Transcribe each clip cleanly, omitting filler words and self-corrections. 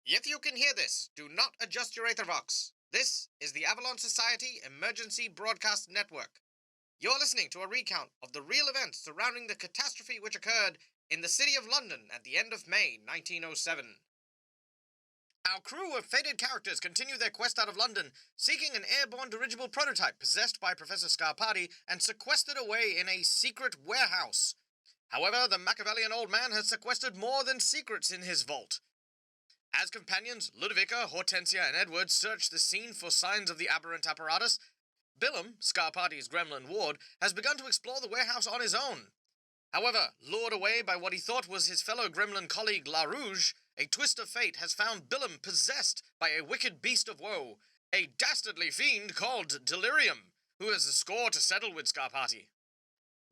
If you can hear this, do not adjust your Aethervox. This is the Avalon Society Emergency Broadcast Network. You're listening to a recount of the real events surrounding the catastrophe which occurred in the city of London at the end of May 1907. Our crew of fated characters continue their quest out of London, seeking an airborne dirigible prototype possessed by Professor Scarpati and sequestered away in a secret warehouse. However, the Machiavellian old man has sequestered more than secrets in his vault. As companions, Ludovica, Hortensia, and Edward search the scene for signs of the aberrant apparatus, Billum, Scarpati's gremlin ward, has begun to explore the warehouse on his own. However, lured away by what he thought was his fellow gremlin colleague La Rouge, a twist of fate has found Billum possessed by a wicked beast of woe, a dastardly fiend called Delirium, who has a score to settle with Scarpati.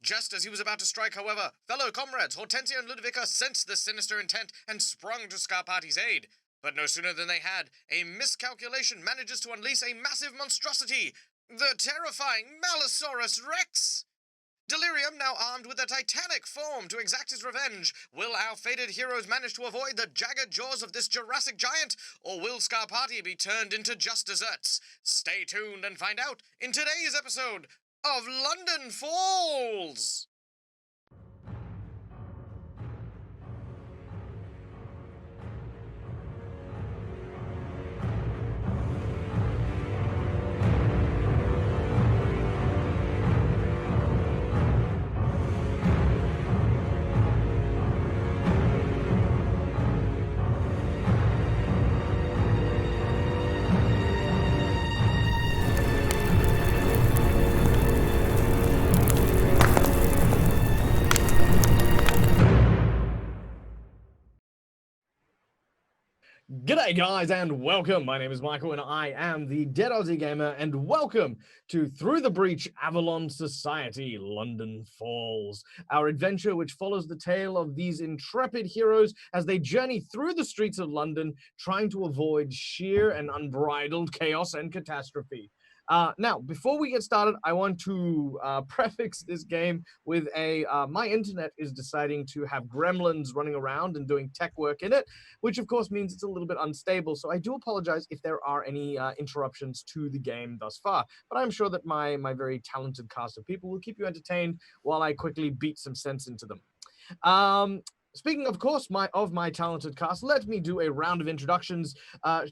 Just as he was about to strike, however, fellow comrades Hortensia and Ludovica sensed the sinister intent and sprung to Scarpati's aid. But no sooner than they had, a miscalculation manages to unleash a massive monstrosity, the terrifying Malisaurus Rex! Delirium, now armed with a titanic form to exact his revenge. Will our fated heroes manage to avoid the jagged jaws of this Jurassic giant, or will Scarpati be turned into just desserts? Stay tuned and find out in today's episode of London Falls! G'day guys and welcome. My name is Michael and I am the Dead Aussie Gamer, and welcome to Through the Breach Avalon Society London Falls, our adventure which follows the tale of these intrepid heroes as they journey through the streets of London trying to avoid sheer and unbridled chaos and catastrophe. Now, before we get started, I want to prefix this game with my internet is deciding to have gremlins running around and doing tech work in it, which of course means it's a little bit unstable. So I do apologize if there are any interruptions to the game thus far, but I'm sure that my very talented cast of people will keep you entertained while I quickly beat some sense into them. Speaking, of course, of my talented cast, let me do a round of introductions,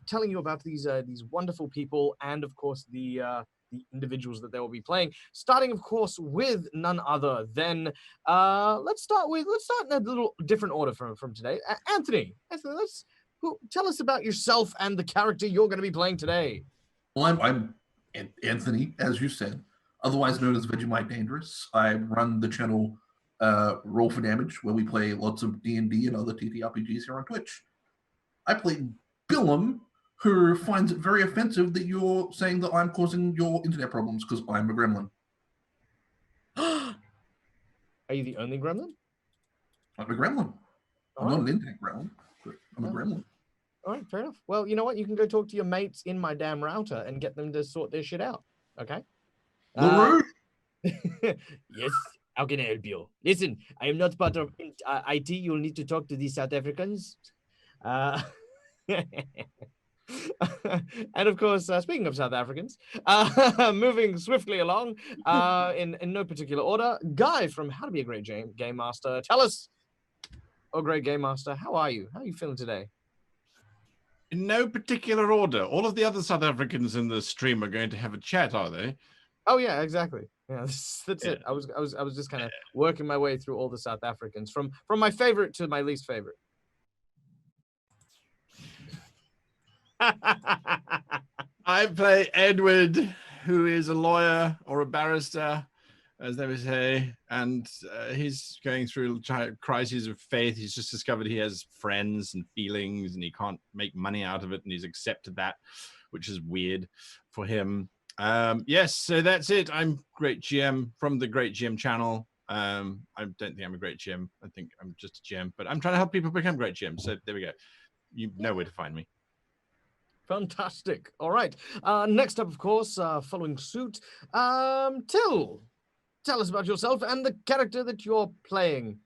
telling you about these wonderful people and, of course, the individuals that they will be playing. Starting, of course, with none other than let's start in a little different order from today. Anthony, tell us about yourself and the character you're going to be playing today. Well, I'm Anthony, as you said, otherwise known as Vegemite Dangerous. I run the channel Roll for Damage, where we play lots of D&D and other TTRPGs here on Twitch. I play Billum, who finds it very offensive that you're saying that I'm causing your internet problems because I'm a gremlin. Are you the only gremlin? I'm a gremlin. I'm not an internet gremlin, but I'm a gremlin. All right, fair enough. Well, you know what? You can go talk to your mates in my damn router and get them to sort their shit out. Okay? Yes. How can I help you? Listen, I am not part of IT. You'll need to talk to these South Africans. And of course, speaking of South Africans, moving swiftly along in no particular order, Guy from How to Be a Great Game Master. Tell us, oh great Game Master, how are you? How are you feeling today? In no particular order. All of the other South Africans in the stream are going to have a chat, are they? Oh yeah, exactly. Yeah, that's it. I was just kind of working my way through all the South Africans from my favorite to my least favorite. I play Edward, who is a lawyer or a barrister, as they would say, and he's going through crises of faith. He's just discovered he has friends and feelings, and he can't make money out of it, and he's accepted that, which is weird for him. Yes, so that's it. I'm Great GM from the Great GM channel. I don't think I'm a great GM. I think I'm just a GM, but I'm trying to help people become great GMs. So there we go. You know where to find me. Fantastic. All right. Next up, of course, following suit, Till. Tell us about yourself and the character that you're playing.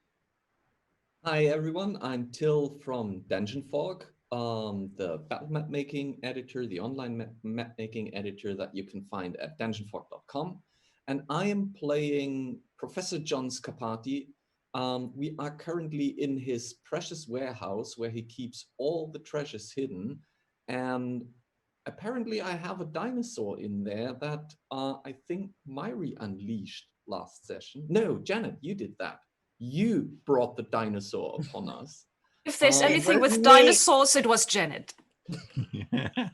Hi, everyone. I'm Till from Dungeon Fog. the battle map making editor, the online map making editor that you can find at dungeonfort.com. And I am playing Professor John Scarpati. We are currently in his precious warehouse where he keeps all the treasures hidden. And apparently I have a dinosaur in there that I think Mhaire unleashed last session. No, Janet, you did that. You brought the dinosaur upon us. If there's Um, anything with me. dinosaurs, it was Janet.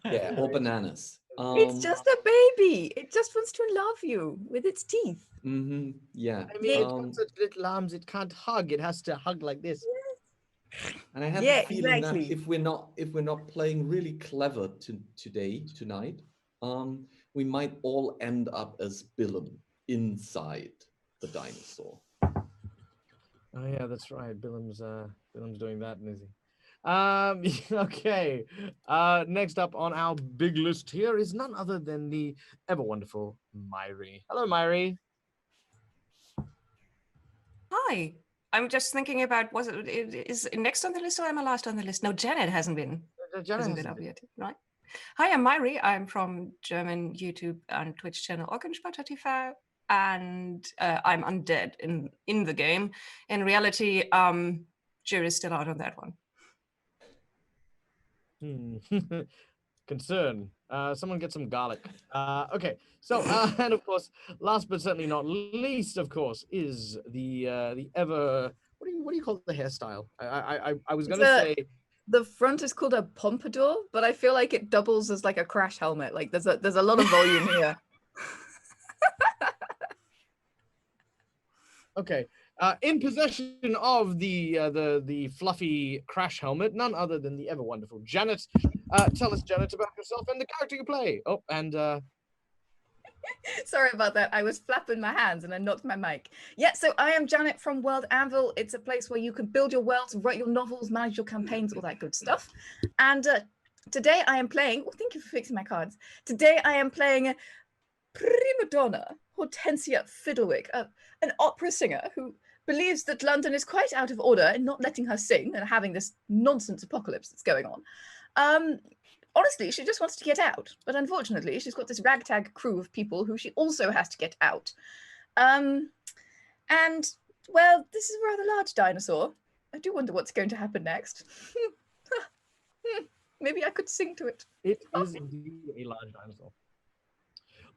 Yeah, or bananas. It's just a baby. It just wants to love you with its teeth. Yeah. I mean, it's got such little arms, it can't hug. It has to hug like this. And I have Yeah, the feeling that exactly. if we're not playing really clever tonight, we might all end up as Billum inside the dinosaur. Oh yeah, that's right. Billum's doing that, isn't he? Okay. Next up on our big list here is none other than the ever wonderful Mhaire. Hello, Mhaire. Hi. I'm just thinking about, is it next on the list or am I last on the list? No, Janet hasn't been. Hasn't been up yet, right? Hi, I'm Mhaire. I'm from German YouTube and Twitch channel Orgenspatter TV, and I'm undead in the game. In reality, jury's still out on that one. Concern. Someone get some garlic. Okay. So, and of course, last but certainly not least, of course, is the ever what do you call the hairstyle? I was gonna say the front is called a pompadour, but I feel like it doubles as like a crash helmet. Like there's a lot of volume here. Okay. In possession of the fluffy crash helmet, none other than the ever wonderful Janet. Tell us, Janet, about yourself and the character you play. Oh, and Sorry about that. I was flapping my hands and I knocked my mic. Yeah, so I am Janet from World Anvil. It's a place where you can build your worlds, write your novels, manage your campaigns, all that good stuff. And today I am playing. Oh, thank you for fixing my cards. Today I am playing prima donna Hortensia Fiddlewick, an opera singer who believes that London is quite out of order and not letting her sing and having this nonsense apocalypse that's going on. Honestly, she just wants to get out, but unfortunately, she's got this ragtag crew of people who she also has to get out. And, well, this is a rather large dinosaur. I do wonder what's going to happen next. Maybe I could sing to it. it is indeed a large dinosaur.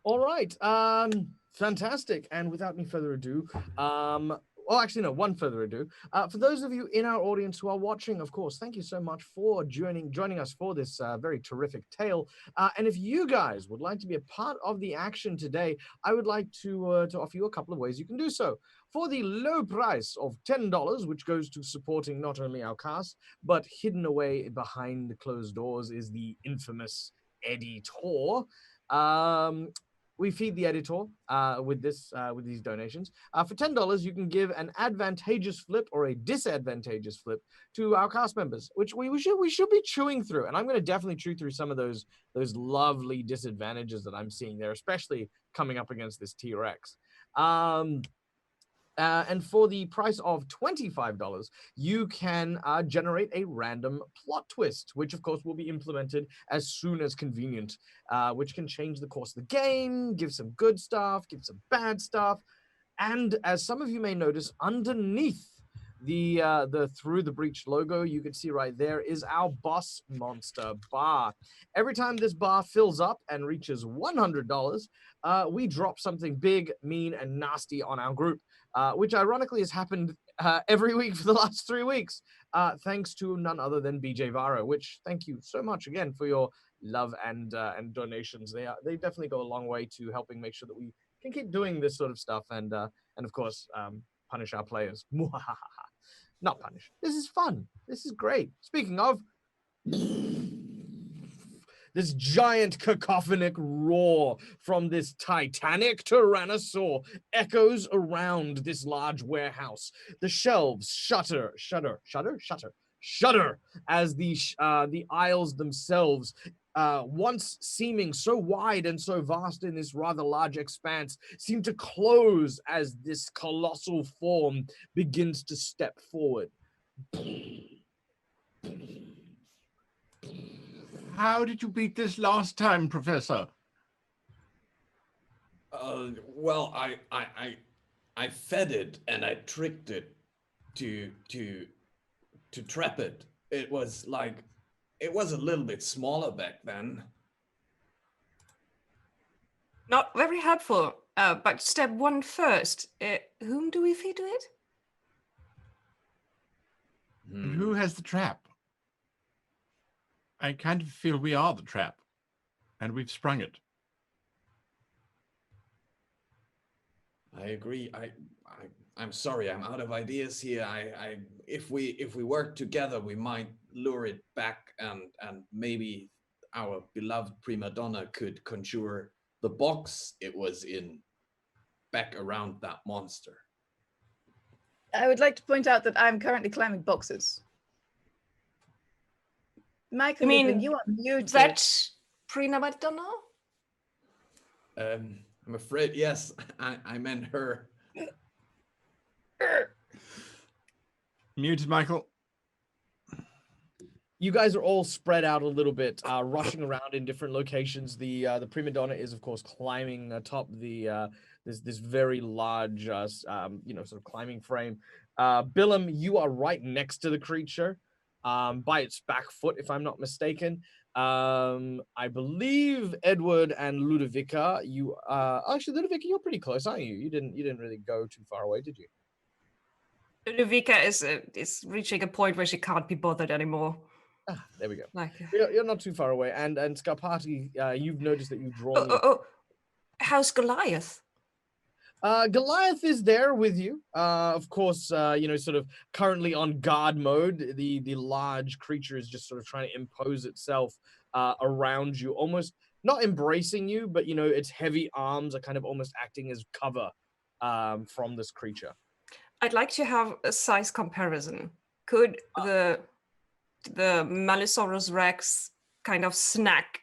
All right. Fantastic. And without any further ado, well, actually, no, one further ado. For those of you in our audience who are watching, of course, thank you so much for joining us for this very terrific tale. And if you guys would like to be a part of the action today, I would like to offer you a couple of ways you can do so. For the low price of $10, which goes to supporting not only our cast, but hidden away behind the closed doors is the infamous editor. We feed the editor with these donations. For $10, you can give an advantageous flip or a disadvantageous flip to our cast members, which we should be chewing through. And I'm going to definitely chew through some of those lovely disadvantages that I'm seeing there, especially coming up against this T-Rex. And for the price of $25, you can generate a random plot twist, which of course will be implemented as soon as convenient, which can change the course of the game, give some good stuff, give some bad stuff. And as some of you may notice, underneath the Through the Breach logo, you can see right there is our boss monster bar. Every time this bar fills up and reaches $100, we drop something big, mean, and nasty on our group. Which ironically has happened every week for the last 3 weeks, thanks to none other than BJ Varo, which thank you so much again for your love and donations. They definitely go a long way to helping make sure that we can keep doing this sort of stuff and of course punish our players. Not punish. This is fun. This is great. Speaking of, this giant cacophonic roar from this titanic tyrannosaur echoes around this large warehouse. The shelves shudder as the aisles themselves, once seeming so wide and so vast in this rather large expanse, seem to close as this colossal form begins to step forward. How did you beat this last time, Professor? Well, I fed it and I tricked it to trap it. It was a little bit smaller back then. Not very helpful. But step one first. Whom do we feed to it? And who has the trap? I kind of feel we are the trap, and we've sprung it. I agree. I'm sorry. I'm out of ideas here. If we work together, we might lure it back, and maybe our beloved prima donna could conjure the box it was in back around that monster. I would like to point out that I'm currently climbing boxes. Michael, you are muted. That prima donna? I'm afraid, yes, I meant her. Muted, Michael. You guys are all spread out a little bit, rushing around in different locations. The prima donna is, of course, climbing atop the this very large, sort of climbing frame. Billum, you are right next to the creature, by its back foot, if I'm not mistaken. I believe Edward and Ludovica, you actually Ludovica, you're pretty close, aren't you? You didn't really go too far away, did you? Ludovica is reaching a point where she can't be bothered anymore. Ah, there we go. Like, you're not too far away, and Scarpati, you've noticed that you've drawn. How's Goliath? Goliath is there with you. Of course, sort of currently on guard mode. The large creature is just sort of trying to impose itself around you, almost not embracing you, but its heavy arms are kind of almost acting as cover from this creature. I'd like to have a size comparison. Could the Malifaux Rex kind of snack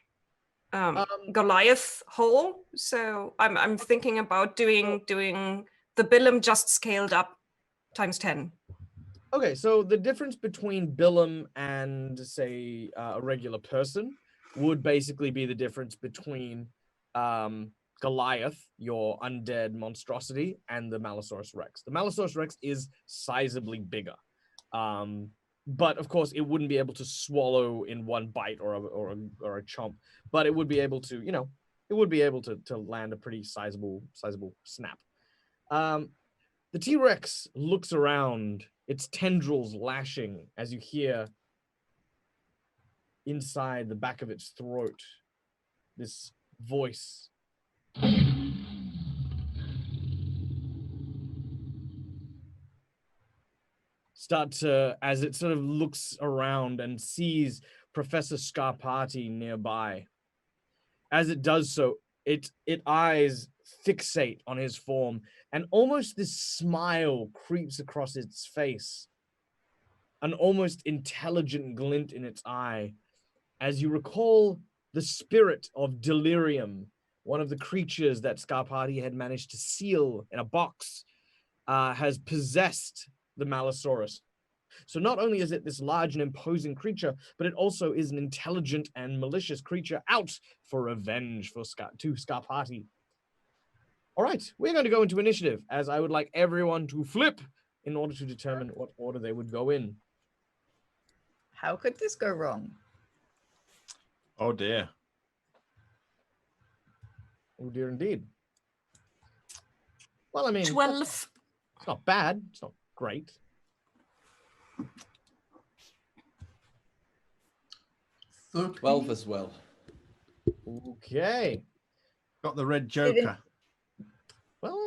Goliath whole? So I'm thinking about doing the Billum just scaled up times 10. Okay, so the difference between Billum and say a regular person would basically be the difference between Goliath, your undead monstrosity, and the Malifaux Rex. The Malifaux Rex is sizably bigger. But of course, it wouldn't be able to swallow in one bite or a chomp. But it would be able to, it would be able to land a pretty sizable snap. The T-Rex looks around, its tendrils lashing as you hear inside the back of its throat this voice. Start to, as it sort of looks around and sees Professor Scarpati nearby. As it does so, its eyes fixate on his form, and almost this smile creeps across its face, an almost intelligent glint in its eye, as you recall the spirit of delirium, one of the creatures that Scarpati had managed to seal in a box, has possessed the Malisaurus. So not only is it this large and imposing creature, but it also is an intelligent and malicious creature out for revenge to Scarpati. All right, we're going to go into initiative, as I would like everyone to flip in order to determine what order they would go in. How could this go wrong? Oh dear. Oh dear indeed. Well, I mean, 12. It's not bad. It's not great. 12 as well. Okay. Got the red Joker. Well,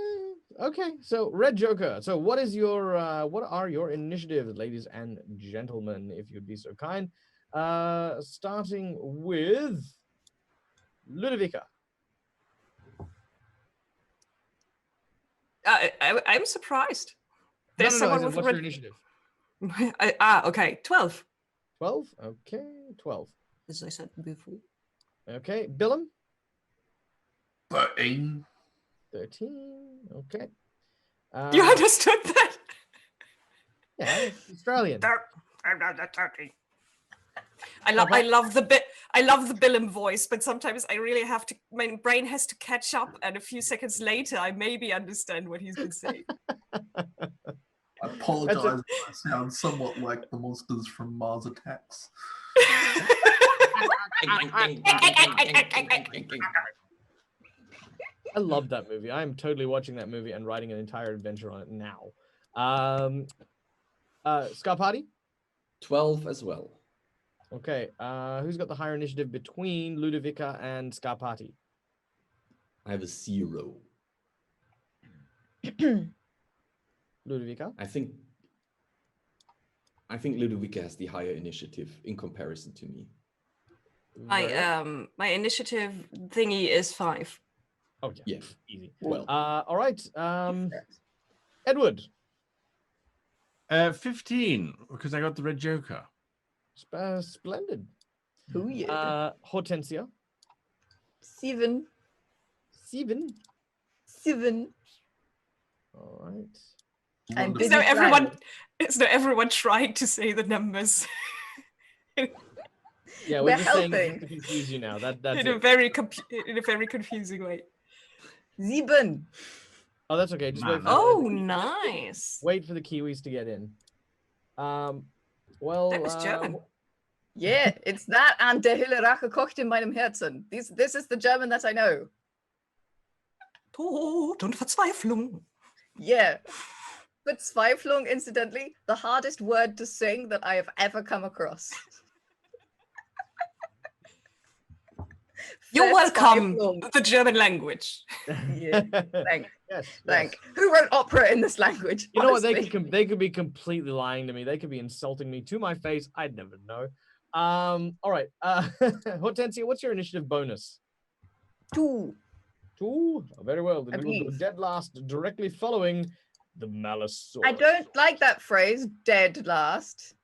okay. So red Joker. So what is your what are your initiatives, ladies and gentlemen, if you'd be so kind? Starting with Ludovica. I'm surprised. There's someone with what's your initiative? Okay, 12. 12? Okay, 12. As I said before. Okay, Billum? 13. 13, okay. You understood that? Yeah, it's Australian. I'm not 13. I love the Billum voice, but sometimes I really have to. My brain has to catch up, and a few seconds later, I maybe understand what he's been saying. I apologize if I sound somewhat like the monsters from Mars Attacks. I love that movie. I'm totally watching that movie and writing an entire adventure on it now. Scarpati? 12 as well. Okay. Who's got the higher initiative between Ludovica and Scarpati? I have a 0. Ludovica? I think Ludovica has the higher initiative in comparison to me. My initiative thingy is 5. Oh yeah, Yeah. Easy. Well, All right. Edward. 15, because I got the red joker. Splendid. Oh yeah. Hortensia. 7. 7. 7. All right. And Is there everyone trying to say the numbers? Yeah, We're just saying helping. to confuse you now. That's in a it. very confusing way. 7. Oh, that's okay. Just wait. Oh, nice. Wait for the Kiwis to get in. Well, That was German. Yeah, it's that and der Hille Rache kocht in meinem Herzen. This is the German that I know. Tod und Verzweiflung. Yeah. Verzweiflung, incidentally, the hardest word to sing that I have ever come across. You're welcome, Verzweiflung. the German language. Yeah, thank. Yes. Thank. Who wrote opera in this language? You know what? honestly? They could be completely lying to me. They could be insulting me to my face. I'd never know. All right. Hortensia, what's your initiative bonus? 2. 2. Oh, very well. Then I we will go believe. dead last, directly following the Malifaux. I don't like that phrase, dead last.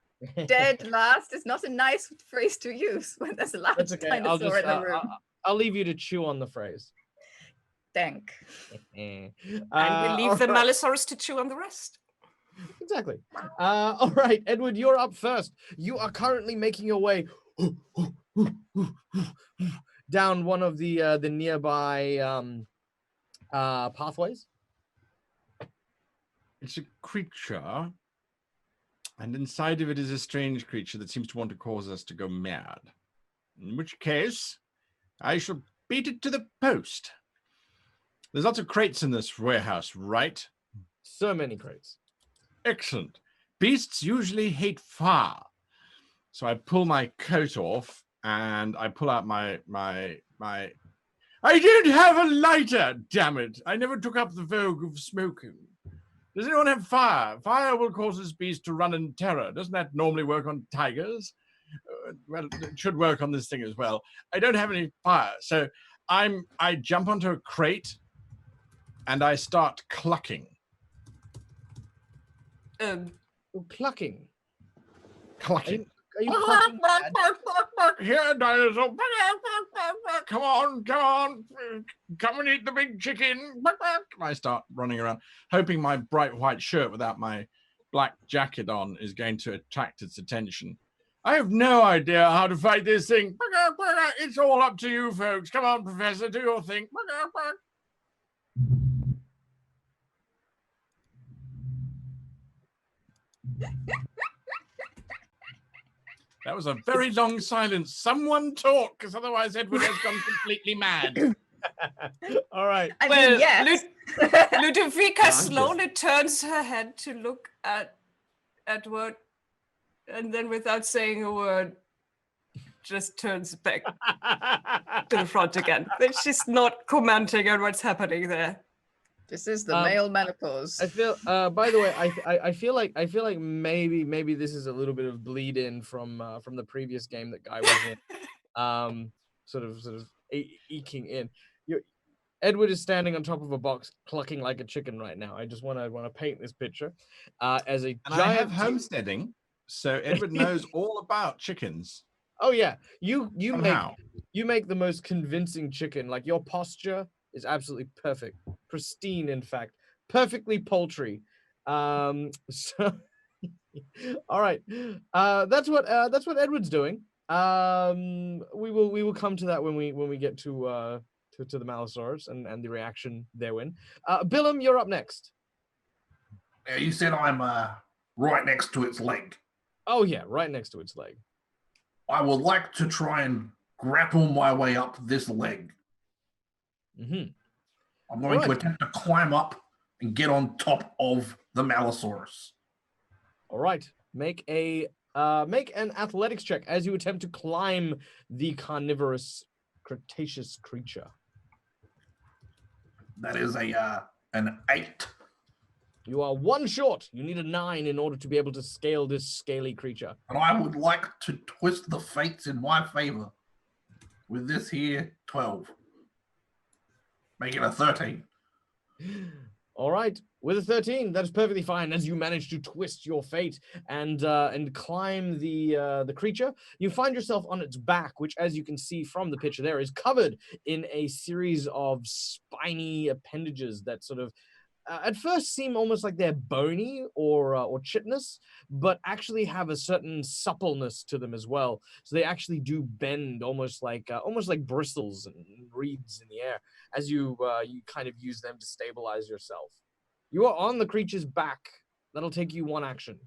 Dead last is not a nice phrase to use when there's a large That's okay. dinosaur in the room. I'll leave you to chew on the phrase. Thank. And we leave the Malisaurus to chew on the rest. Exactly. All right, Edward, you're up first. You are currently making your way down one of the nearby pathways. It's a creature, and inside of it is a strange creature that seems to want to cause us to go mad. In which case, I shall beat it to the post. There's lots of crates in this warehouse, right? So many crates. Excellent. Beasts usually hate fire. So I pull my coat off and I pull out my I don't have a lighter, damn it. I never took up the vogue of smoking. Does anyone have fire? Fire will cause this beast to run in terror. Doesn't that normally work on tigers? Well, it should work on this thing as well. I don't have any fire. So I jump onto a crate and I start clucking. Clucking. Clucking. Are you clucking mad? Here, dinosaur. Come on, come and eat the big chicken. I start running around, hoping my bright white shirt without my black jacket on is going to attract its attention. I have no idea how to fight this thing. It's all up to you, folks. Come on, Professor, do your thing. That was a very long silence. Someone talk, because otherwise Edward has gone completely mad. All right. I mean, yes. Ludovica slowly turns her head to look at Edward, and then without saying a word, just turns back to the front again. She's not commenting on what's happening there. This is the male menopause. I feel. By the way, I feel like maybe this is a little bit of bleed in from the previous game that Guy was in, sort of eking in. Edward is standing on top of a box, clucking like a chicken right now. I just want to paint this picture as a And giant. I have homesteading, so Edward knows all about chickens. Oh yeah, you Somehow. make the most convincing chicken. Like your posture is absolutely perfect, pristine, in fact, perfectly poultry. So, all right, that's what Edward's doing. We will come to that when we get to the Malisaurus and the reaction therein. Billum, you're up next. Yeah, you said I'm right next to its leg. Oh yeah, right next to its leg. I would like to try and grapple my way up this leg. Mm-hmm. I'm going to Right. attempt to climb up and get on top of the Malisaurus. All right. Make an athletics check as you attempt to climb the carnivorous Cretaceous creature. That is an 8. You are 1 short. You need a 9 in order to be able to scale this scaly creature. And I would like to twist the fates in my favor with this here 12. Make it a 13. All right. With a 13, that is perfectly fine. As you manage to twist your fate and climb the creature, you find yourself on its back, which, as you can see from the picture there, is covered in a series of spiny appendages that sort of at first seem almost like they're bony or chitinous, but actually have a certain suppleness to them as well. So they actually do bend almost like bristles and reeds in the air as you kind of use them to stabilize yourself. You are on the creature's back. That'll take you 1 action.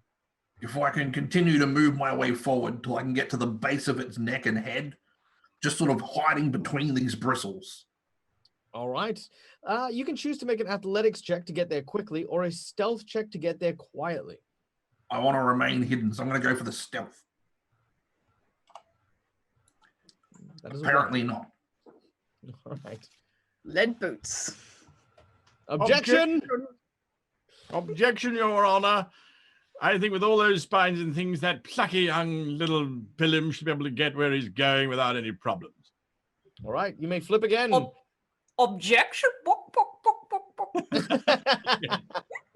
If I can continue to move my way forward till I can get to the base of its neck and head, just sort of hiding between these bristles. All right. You can choose to make an athletics check to get there quickly or a stealth check to get there quietly. I want to remain hidden, so I'm going to go for the stealth. That is Apparently not. all right. Lead boots. Objection! Objection, Your Honor. I think with all those spines and things, that plucky young little Billum should be able to get where he's going without any problems. All right. You may flip again. Objection. Bok, bok, bok, bok, bok. Yeah.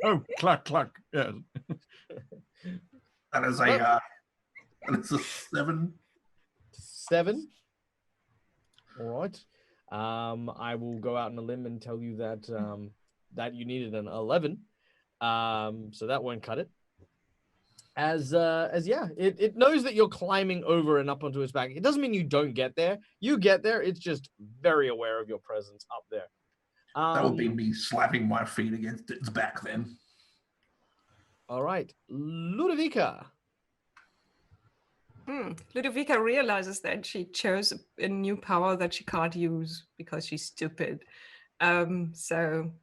Oh, cluck, cluck. Yes. That is a 7. 7. All right. I will go out on a limb and tell you that that you needed an 11. So that won't cut it. As it knows that you're climbing over and up onto its back. It doesn't mean you don't get there. You get there. It's just very aware of your presence up there. That would be me slapping my feet against its back then. All right. Ludovica. Ludovica realizes that she chose a new power that she can't use because she's stupid. So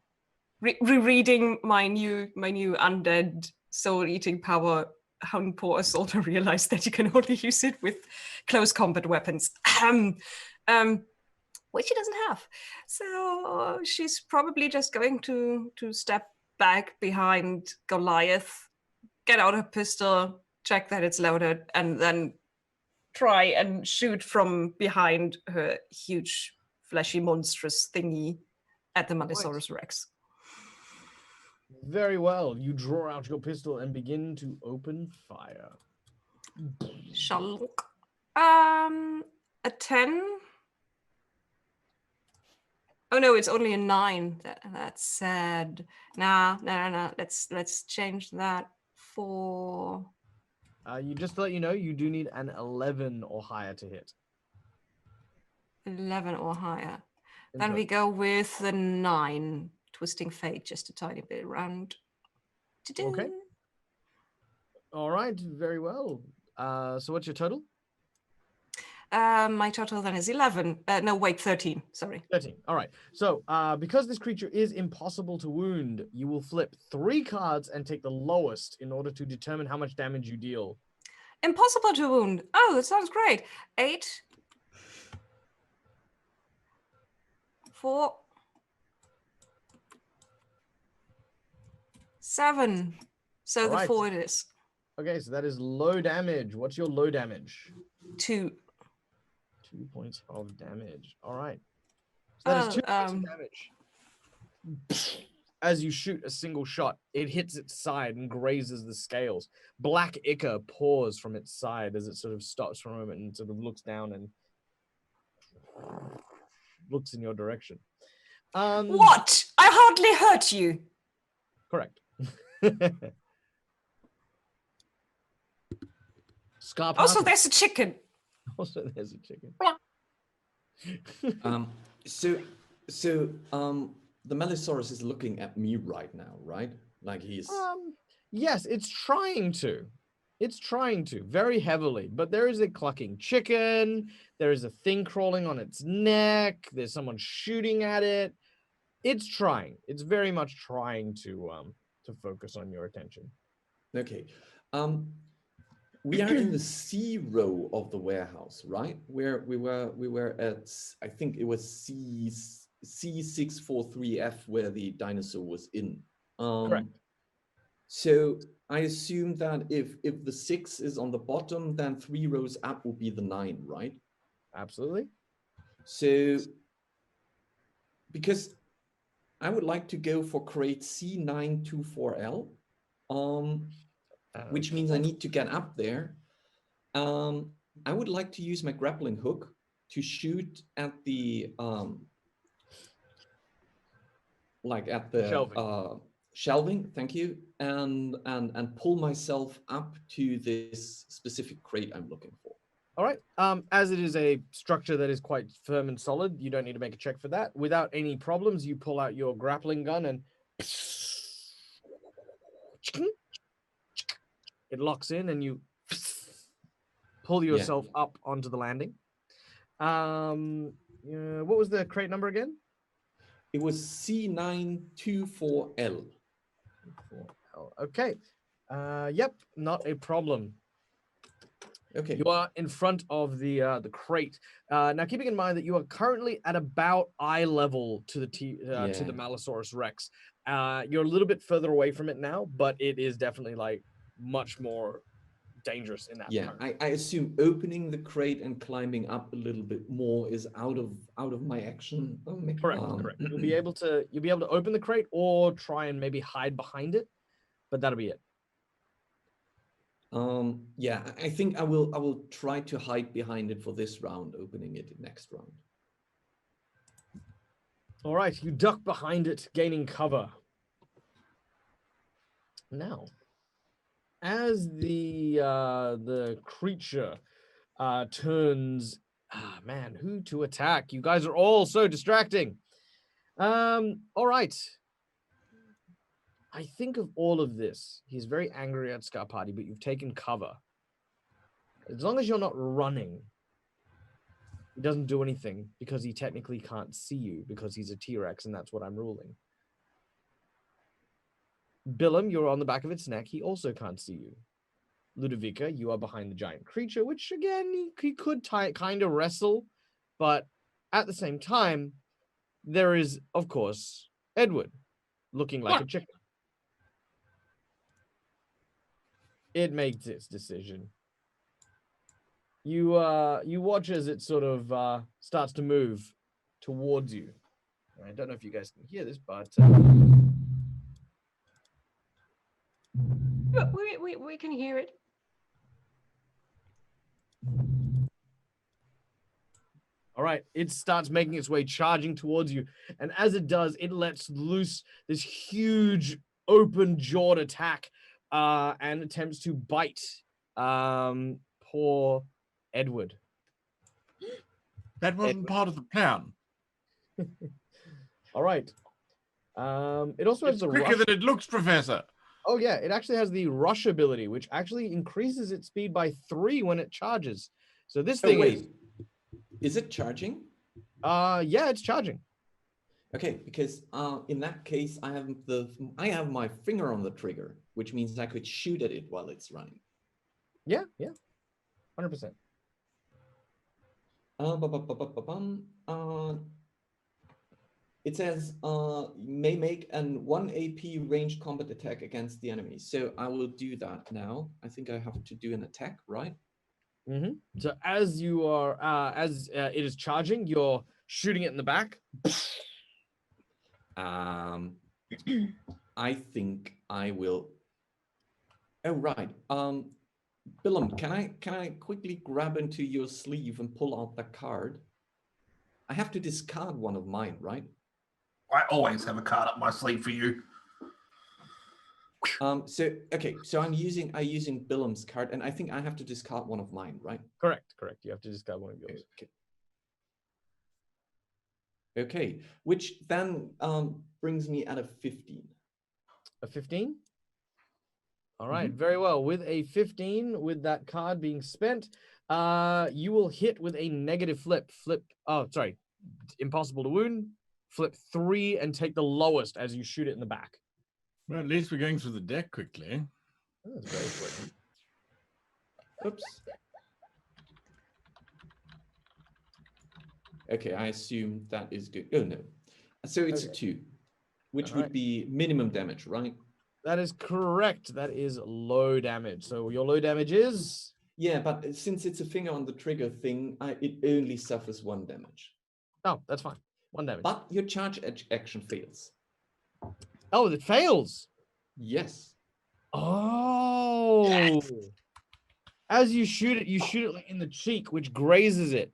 rereading my new undead soul-eating power, how important soul to realize that you can only use it with close combat weapons, which she doesn't have. So she's probably just going to step back behind Goliath, get out her pistol, check that it's loaded, and then try and shoot from behind her huge, fleshy, monstrous thingy at the Malisaurus Rex. Very well. You draw out your pistol and begin to open fire. Shalok. A 10. Oh no, it's only a 9. That's sad. No. Let's change that for. You just to let you know, you do need an 11 or higher to hit. 11 or higher. Then we go with the 9. Twisting fate just a tiny bit around. Okay. All right, very well. So what's your total? My total then is 11. No, wait, 13. Sorry. 13. All right. So because this creature is impossible to wound, you will flip 3 cards and take the lowest in order to determine how much damage you deal. Impossible to wound. Oh, that sounds great. 8. 4. 7. So the 4 it is. Okay, so that is low damage. What's your low damage? 2. 2 points of damage. All right. So that is 2 points of damage. As you shoot a single shot, it hits its side and grazes the scales. Black ichor pours from its side as it sort of stops for a moment and sort of looks down and looks in your direction. What? I hardly hurt you. Correct. Scarpati. Also, there's a chicken. Also, there's a chicken. The Melisaurus is looking at me right now, right? Like he's Yes, it's trying to. It's trying to very heavily, but there is a clucking chicken. There is a thing crawling on its neck. There's someone shooting at it. It's trying. It's very much trying to focus on your attention. okay. We are in the C row of the warehouse, right? Where we were at, I think it was C643F where the dinosaur was in. Correct. So I assume that if the 6 is on the bottom, then 3 rows up will be the 9, right? Absolutely. So because I would like to go for crate C924L, which means I need to get up there. I would like to use my grappling hook to shoot at the shelving, thank you, and pull myself up to this specific crate I'm looking for. All right. As it is a structure that is quite firm and solid, you don't need to make a check for that. Without any problems, you pull out your grappling gun and it locks in, and you pull yourself up onto the landing. What was the crate number again? It was C924L. Okay. Yep, not a problem. Okay. You are in front of the crate. Now, keeping in mind that you are currently at about eye level to the to the Malisaurus Rex. You're a little bit further away from it now, but it is definitely like much more dangerous in that. Yeah, I assume opening the crate and climbing up a little bit more is out of my action. Correct. You'll be able to open the crate or try and maybe hide behind it, but that'll be it. Yeah, I think I will try to hide behind it for this round, opening it next round. All right, you duck behind it, gaining cover. Now, as the creature turns, man, who to attack? You guys are all so distracting. All right. I think of all of this. He's very angry at Scarpati, but you've taken cover. As long as you're not running, he doesn't do anything because he technically can't see you because he's a T-Rex, and that's what I'm ruling. Billum, you're on the back of its neck. He also can't see you. Ludovica, you are behind the giant creature, which again, he could kind of wrestle, but at the same time, there is, of course, Edward, looking like a chicken. It makes its decision. You watch as it sort of starts to move towards you. I don't know if you guys can hear this, but we can hear it. All right, it starts making its way, charging towards you, and as it does, it lets loose this huge open-jawed attack and attempts to bite poor Edward. That wasn't part of the plan. All right. It also has It's the quicker than it looks, Professor. Oh yeah, it actually has the rush ability, which actually increases its speed by 3 when it charges. So this thing is it charging? Yeah, it's charging. Okay, because in that case, I have my finger on the trigger, which means I could shoot at it while it's running. Yeah, 100%. It says may make an 1 AP ranged combat attack against the enemy. So I will do that now. I think I have to do an attack, right? Mm-hmm. So as you are, it is charging, you're shooting it in the back. I think I will. Oh right. Billum, can I quickly grab into your sleeve and pull out the card? I have to discard one of mine, right? I always have a card up my sleeve for you. So I'm using Billum's card, and I think I have to discard one of mine, right? Correct. You have to discard one of yours. Okay. Which then brings me at a 15. A 15? All right, very well. With a 15, with that card being spent, you will hit with a negative flip. Impossible to wound. Flip 3 and take the lowest as you shoot it in the back. Well, at least we're going through the deck quickly. Oh, that's very quick. Oops. Okay, I assume that is good. Oh, no. So it's a 2, which would be minimum damage, right? That is correct. That is low damage. So your low damage is? Yeah, but since it's a finger on the trigger thing, it only suffers 1 damage. Oh, that's fine. 1 damage. But your charge action fails. Oh, it fails? Yes. Oh. As you shoot it like in the cheek, which grazes it.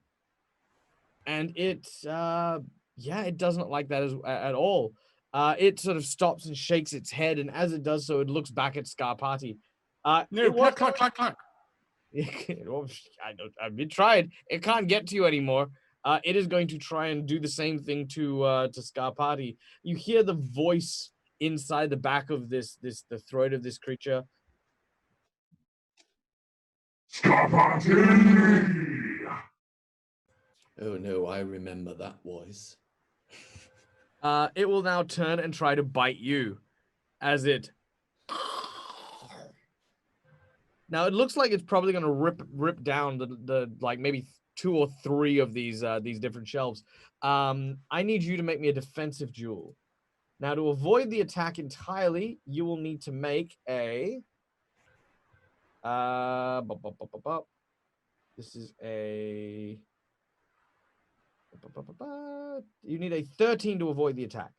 And it, it doesn't like that at all. It sort of stops and shakes its head, and as it does so, it looks back at Scarpati. Cluck. I've been tried. It can't get to you anymore. It is going to try and do the same thing to Scarpati. You hear the voice inside the back of the throat of this creature. Scarpati! Oh no, I remember that voice. It will now turn and try to bite you as it... Now it looks like it's probably going to rip down the like maybe 2 or 3 of these different shelves. I need you to make me a defensive duel. Now to avoid the attack entirely, you will need to make a this is a you need a 13 to avoid the attack.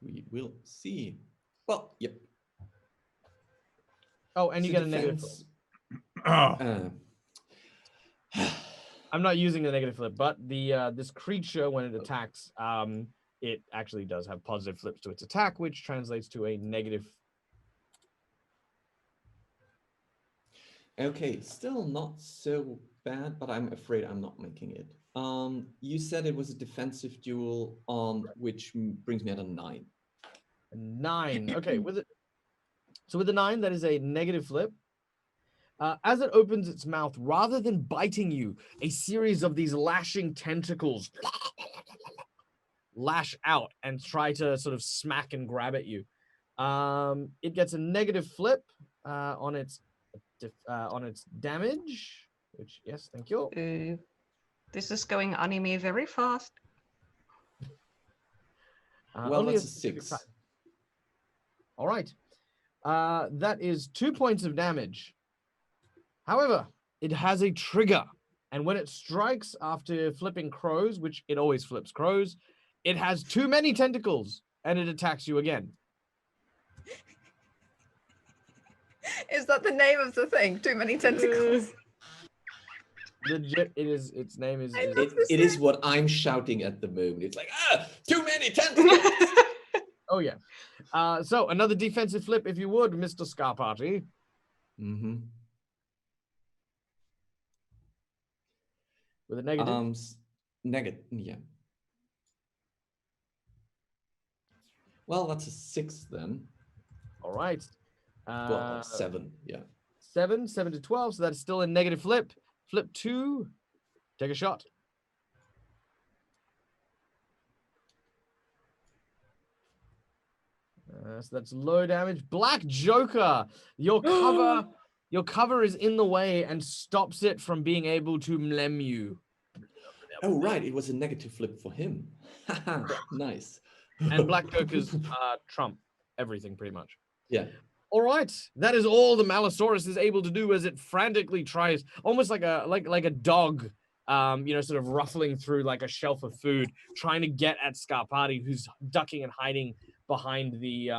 We will see. Well, yep. Oh, and you get a negative flip. I'm not using a negative flip, but the this creature, when it attacks, it actually does have positive flips to its attack, which translates to a negative. Okay, still not so bad, but I'm afraid I'm not making it. You said it was a defensive duel, which brings me at a 9. A 9. Okay, with it. So with the 9, that is a negative flip. As it opens its mouth, rather than biting you, a series of these lashing tentacles lash out and try to sort of smack and grab at you. It gets a negative flip on its damage, which, yes, thank you. This is going anime very fast. Well, that's a 6. All right. That is 2 points of damage. However, it has a trigger, and when it strikes after flipping crows, which it always flips crows, it has too many tentacles, and it attacks you again. Is that the name of the thing? Too many tentacles? Legit, its name is... It is what I'm shouting at the moment. It's like, too many tentacles! Oh, yeah. So, another defensive flip, if you would, Mr. Scarpati. Mm-hmm. With a negative? Negative, yeah. Well, that's a 6 then. All right. Well, 7, yeah. 7 to 12, so that's still a negative flip. Flip 2, take a shot. So that's low damage. Black Joker, your cover is in the way and stops it from being able to mlem you. Oh, right, it was a negative flip for him. Nice. And Black Joker's trump everything pretty much. Yeah. All right, that is all the Malisaurus is able to do as it frantically tries, almost like a dog, sort of ruffling through like a shelf of food, trying to get at Scarpati, who's ducking and hiding behind the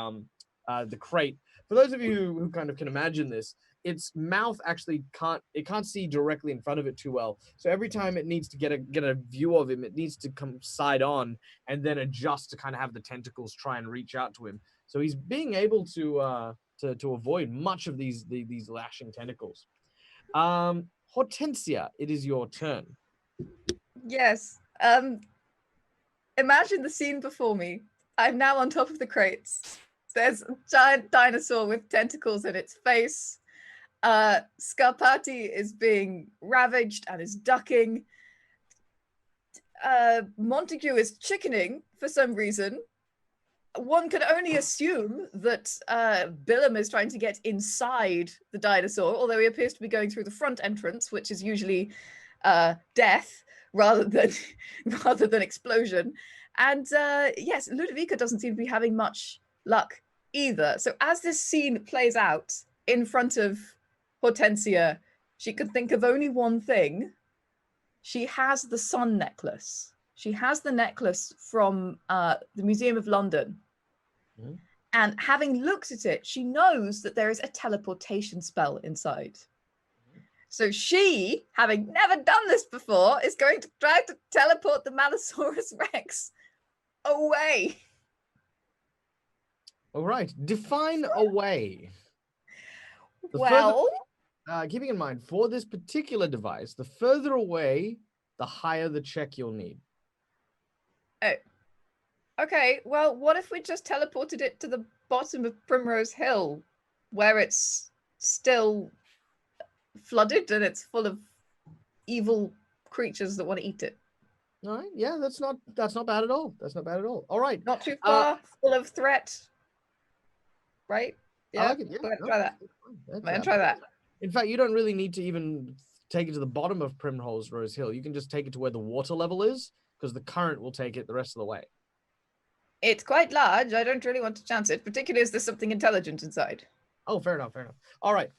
crate. for those of you who kind of can imagine this, its mouth actually can't see directly in front of it too well. So every time it needs to get a view of him, it needs to come side on and then adjust to kind of have the tentacles try and reach out to him. So he's being able to avoid much of these lashing tentacles. Hortensia, it is your turn. Yes. Imagine the scene before me. I'm now on top of the crates. There's a giant dinosaur with tentacles in its face. Scarpati is being ravaged and is ducking. Montague is chickening for some reason. One could only assume that Billum is trying to get inside the dinosaur, although he appears to be going through the front entrance, which is usually death rather than explosion. And yes, Ludovica doesn't seem to be having much luck either. So as this scene plays out in front of Hortensia, she could think of only one thing. She has the sun necklace. She has the necklace from the Museum of London. Mm-hmm. And having looked at it, she knows that there is a teleportation spell inside. So she, having never done this before, is going to try to teleport the Mallosaurus Rex away. All right. Define away. Well, keeping in mind, for this particular device, the further away, the higher the check you'll need. Oh. Okay, well, what if we just teleported it to the bottom of Primrose Hill, where it's still flooded and it's full of evil creatures that want to eat it? All right, yeah, that's not bad at all. That's not bad at all. All right. Not too far, full of threat. Right? Yeah, I like it. Yeah, try that. Try that. In fact, you don't really need to even take it to the bottom of Primrose Hill. You can just take it to where the water level is, because the current will take it the rest of the way. It's quite large. I don't really want to chance it, particularly as there's something intelligent inside. Oh, fair enough. All right.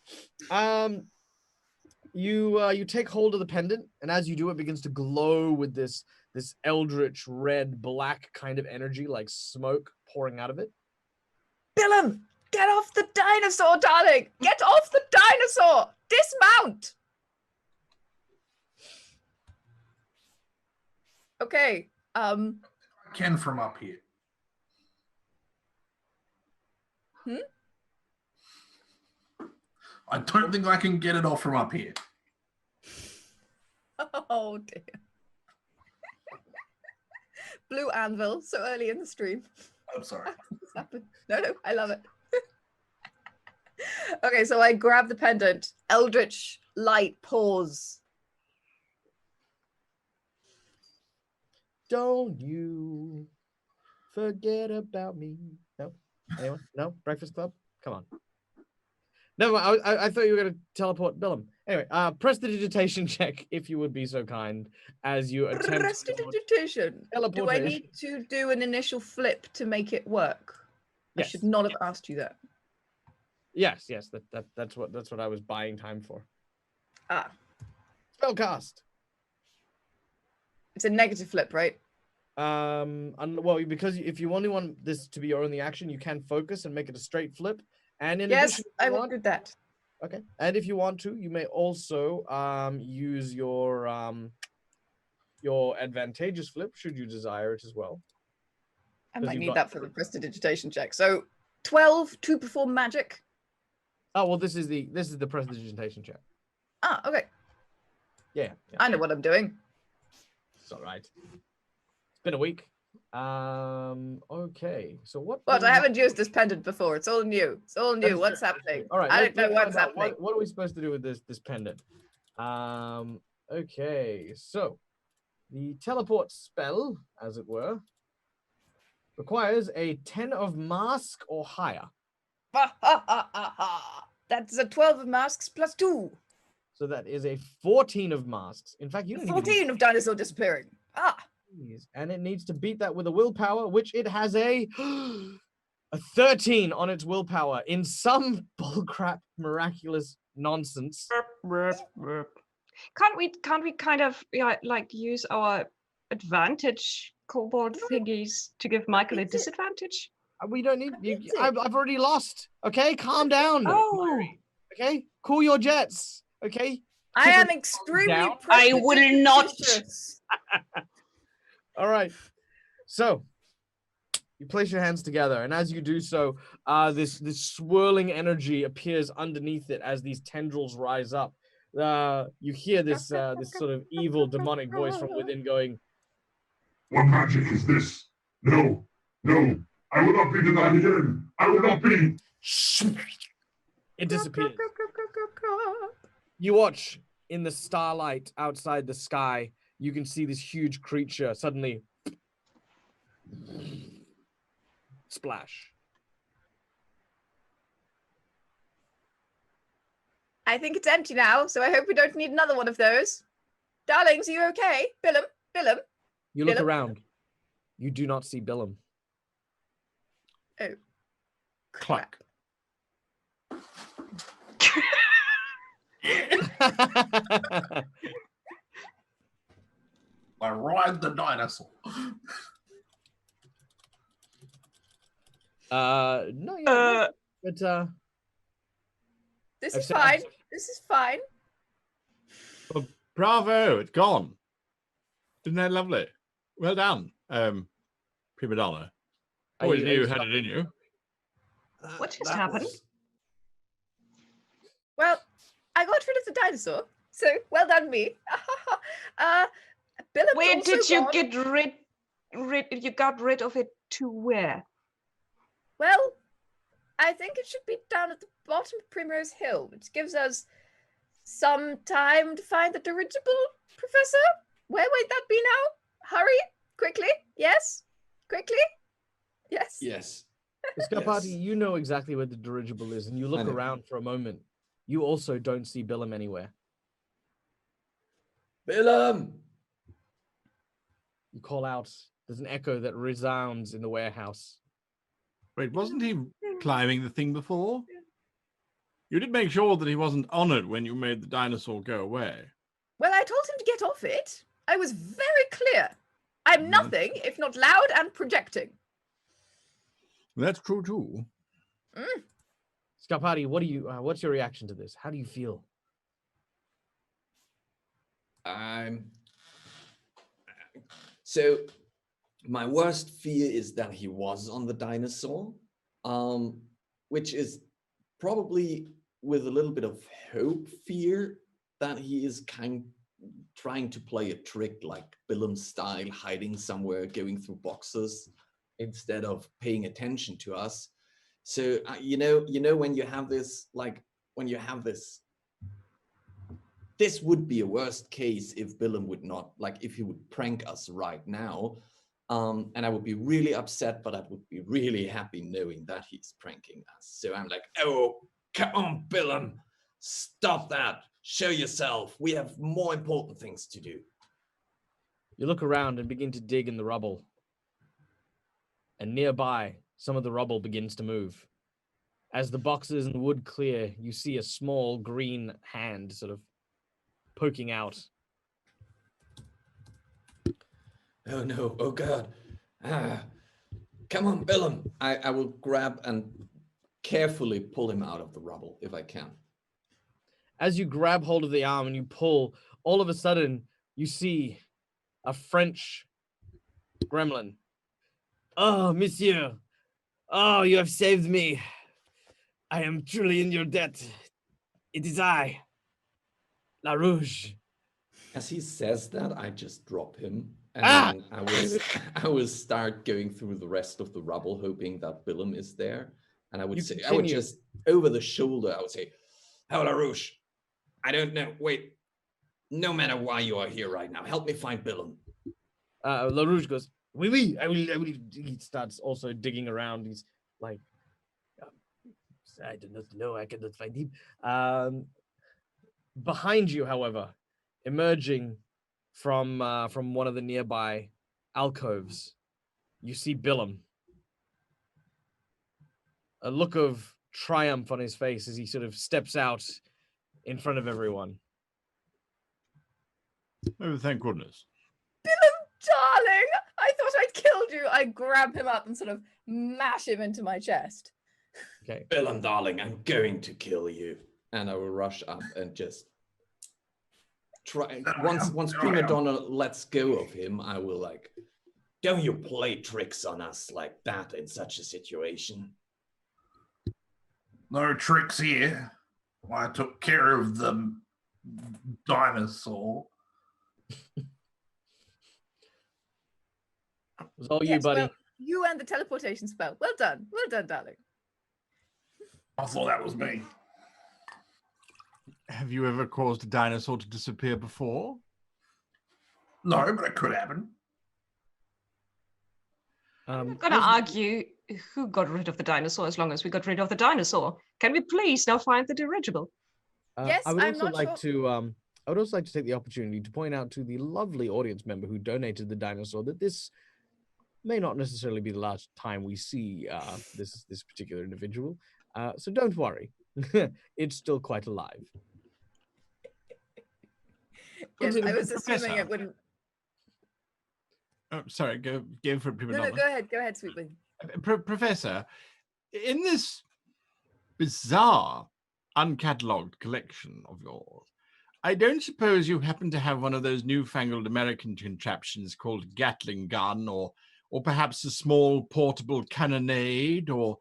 You take hold of the pendant, and as you do, it begins to glow with this eldritch red black kind of energy, like smoke pouring out of it. Billum, get off the dinosaur, darling! Get off the dinosaur! Dismount! Okay. Ken from up here. I don't think I can get it off from up here. Oh dear. Blue anvil so early in the stream. I'm sorry. No, I love it. Okay, so I grab the pendant. Eldritch light pours. Don't you forget about me. No? Anyone? No? Breakfast Club? Come on. No, I thought you were going to teleport Billum. Anyway, prestidigitation check, if you would be so kind, as you attempt prestidigitation. Do I need to do an initial flip to make it work? Yes. I should not have asked you that. Yes. That's what I was buying time for. Spellcast. It's a negative flip, right? Well, because if you only want this to be your only action, you can focus and make it a straight flip. And in yes, addition, I will do that. Okay. And if you want to, you may also use your advantageous flip, should you desire it as well. I might need that for the prestidigitation check. So 12 to perform magic. Oh well, this is the prestidigitation check. Okay. Yeah. I know what I'm doing. It's all right. It's been a week. Okay. So what? What? I haven't used this pendant before. It's all new. It's all new. What's happening? All right. I don't know what's happening. What are we supposed to do with this pendant? Okay. So the teleport spell, as it were, requires a 10 of mask or higher. That's a 12 of masks plus 2. So that is a 14 of masks. In fact, you don't 14 of dinosaur disappearing. And it needs to beat that with a willpower, which it has a 13 on its willpower in some bullcrap miraculous nonsense. Can't we kind of like use our advantage kobold thingies to give Michael a disadvantage? We don't need you. Admit it. I've already lost. Okay, calm down. Oh, Okay, cool your jets. Okay. I am extremely down. I will not. prestigious. All right. So you place your hands together, and as you do so, this swirling energy appears underneath it as these tendrils rise up. You hear this sort of evil demonic voice from within going, What magic is this? No, no, I will not be denied again. I will not be. it disappears. You watch in the starlight outside the sky. You can see this huge creature suddenly splash. I think it's empty now, so I hope we don't need another one of those. Darlings, are you okay? Billum, Billum. You look Billum? around. You do not see Billum. Oh. Clack. I ride the dinosaur. No, yeah, but This I've is said- fine. This is fine. Well, bravo, it's gone. Isn't that lovely? Well done, prima donna. Are Always you- knew are you you had it in you. What just That happened? was- Well, I got rid of the dinosaur, so well done me. Billum's Where also did you gone. get rid? You got rid of it to where? Well, I think it should be down at the bottom of Primrose Hill, which gives us some time to find the dirigible, Professor. Where might that be now? Hurry, quickly. Yes, quickly. Yes. Yes. Scarpati, Yes. you know exactly where the dirigible is, and you look know. around for a moment. You also don't see Billum anywhere. Billum! You call out. There's an echo that resounds in the warehouse. Wait, wasn't he climbing the thing before? You did make sure that he wasn't on it when you made the dinosaur go away. Well, I told him to get off it. I was very clear. I'm Mhm. nothing if not loud and projecting. That's true too. Scarpati, what do you? What's your reaction to this? How do you feel? So my worst fear is that he was on the dinosaur, which is probably with a little bit of hope fear that he is trying to play a trick like Billum style, hiding somewhere, going through boxes instead of paying attention to us. So you know when you have this, this would be a worst case if Billum would not, if he would prank us right now. And I would be really upset, but I would be really happy knowing that he's pranking us. So I'm like, oh, come on, Billum, stop that. Show yourself. We have more important things to do. You look around and begin to dig in the rubble. And nearby, some of the rubble begins to move. As the boxes and wood clear, you see a small green hand sort of poking out. Oh no, oh God. Come on, Billum. I will grab and carefully pull him out of the rubble if I can. As you grab hold of the arm and you pull, all of a sudden, you see a French gremlin. Oh, monsieur. Oh, you have saved me. I am truly in your debt. It is I, La Rouge. As he says that, I just drop him. And Ah! then I will start going through the rest of the rubble, hoping that Billum is there. And I would You say, I would continue. just, over the shoulder, I would say, "Oh, La Rouge, I don't know. Wait, no matter why you are here right now, help me find Billum." La Rouge goes, oui, oui, I will. He starts also digging around. He's like, I do not know, I cannot find him. Behind you, however, emerging from one of the nearby alcoves, you see Billum. A look of triumph on his face as he sort of steps out in front of everyone. Oh, thank goodness. Billum, darling, I thought I'd killed you, I grab him up and sort of mash him into my chest. Okay. Billum, darling, I'm going to kill you. And I will rush up and just try. Once Prima Donna lets go of him, I will like, don't you play tricks on us like that in such a situation. No tricks here. I took care of the dinosaur. It was all you, Yes, buddy. well, you and the teleportation spell. Well done, darling. I thought that was me. Have you ever caused a dinosaur to disappear before? No, but it could happen. I'm going to argue who got rid of the dinosaur as long as we got rid of the dinosaur. Can we please now find the dirigible? Yes, I would I'm also not like sure. to. I would also like to take the opportunity to point out to the lovely audience member who donated the dinosaur that this may not necessarily be the last time we see this particular individual. So don't worry, it's still quite alive. Yes, I was assuming Professor. it wouldn't. Oh, sorry, go for it, Prima No, Donna. go ahead, sweet wing. Professor, in this bizarre, uncatalogued collection of yours, I don't suppose you happen to have one of those newfangled American contraptions called Gatling gun, or perhaps a small portable cannonade, or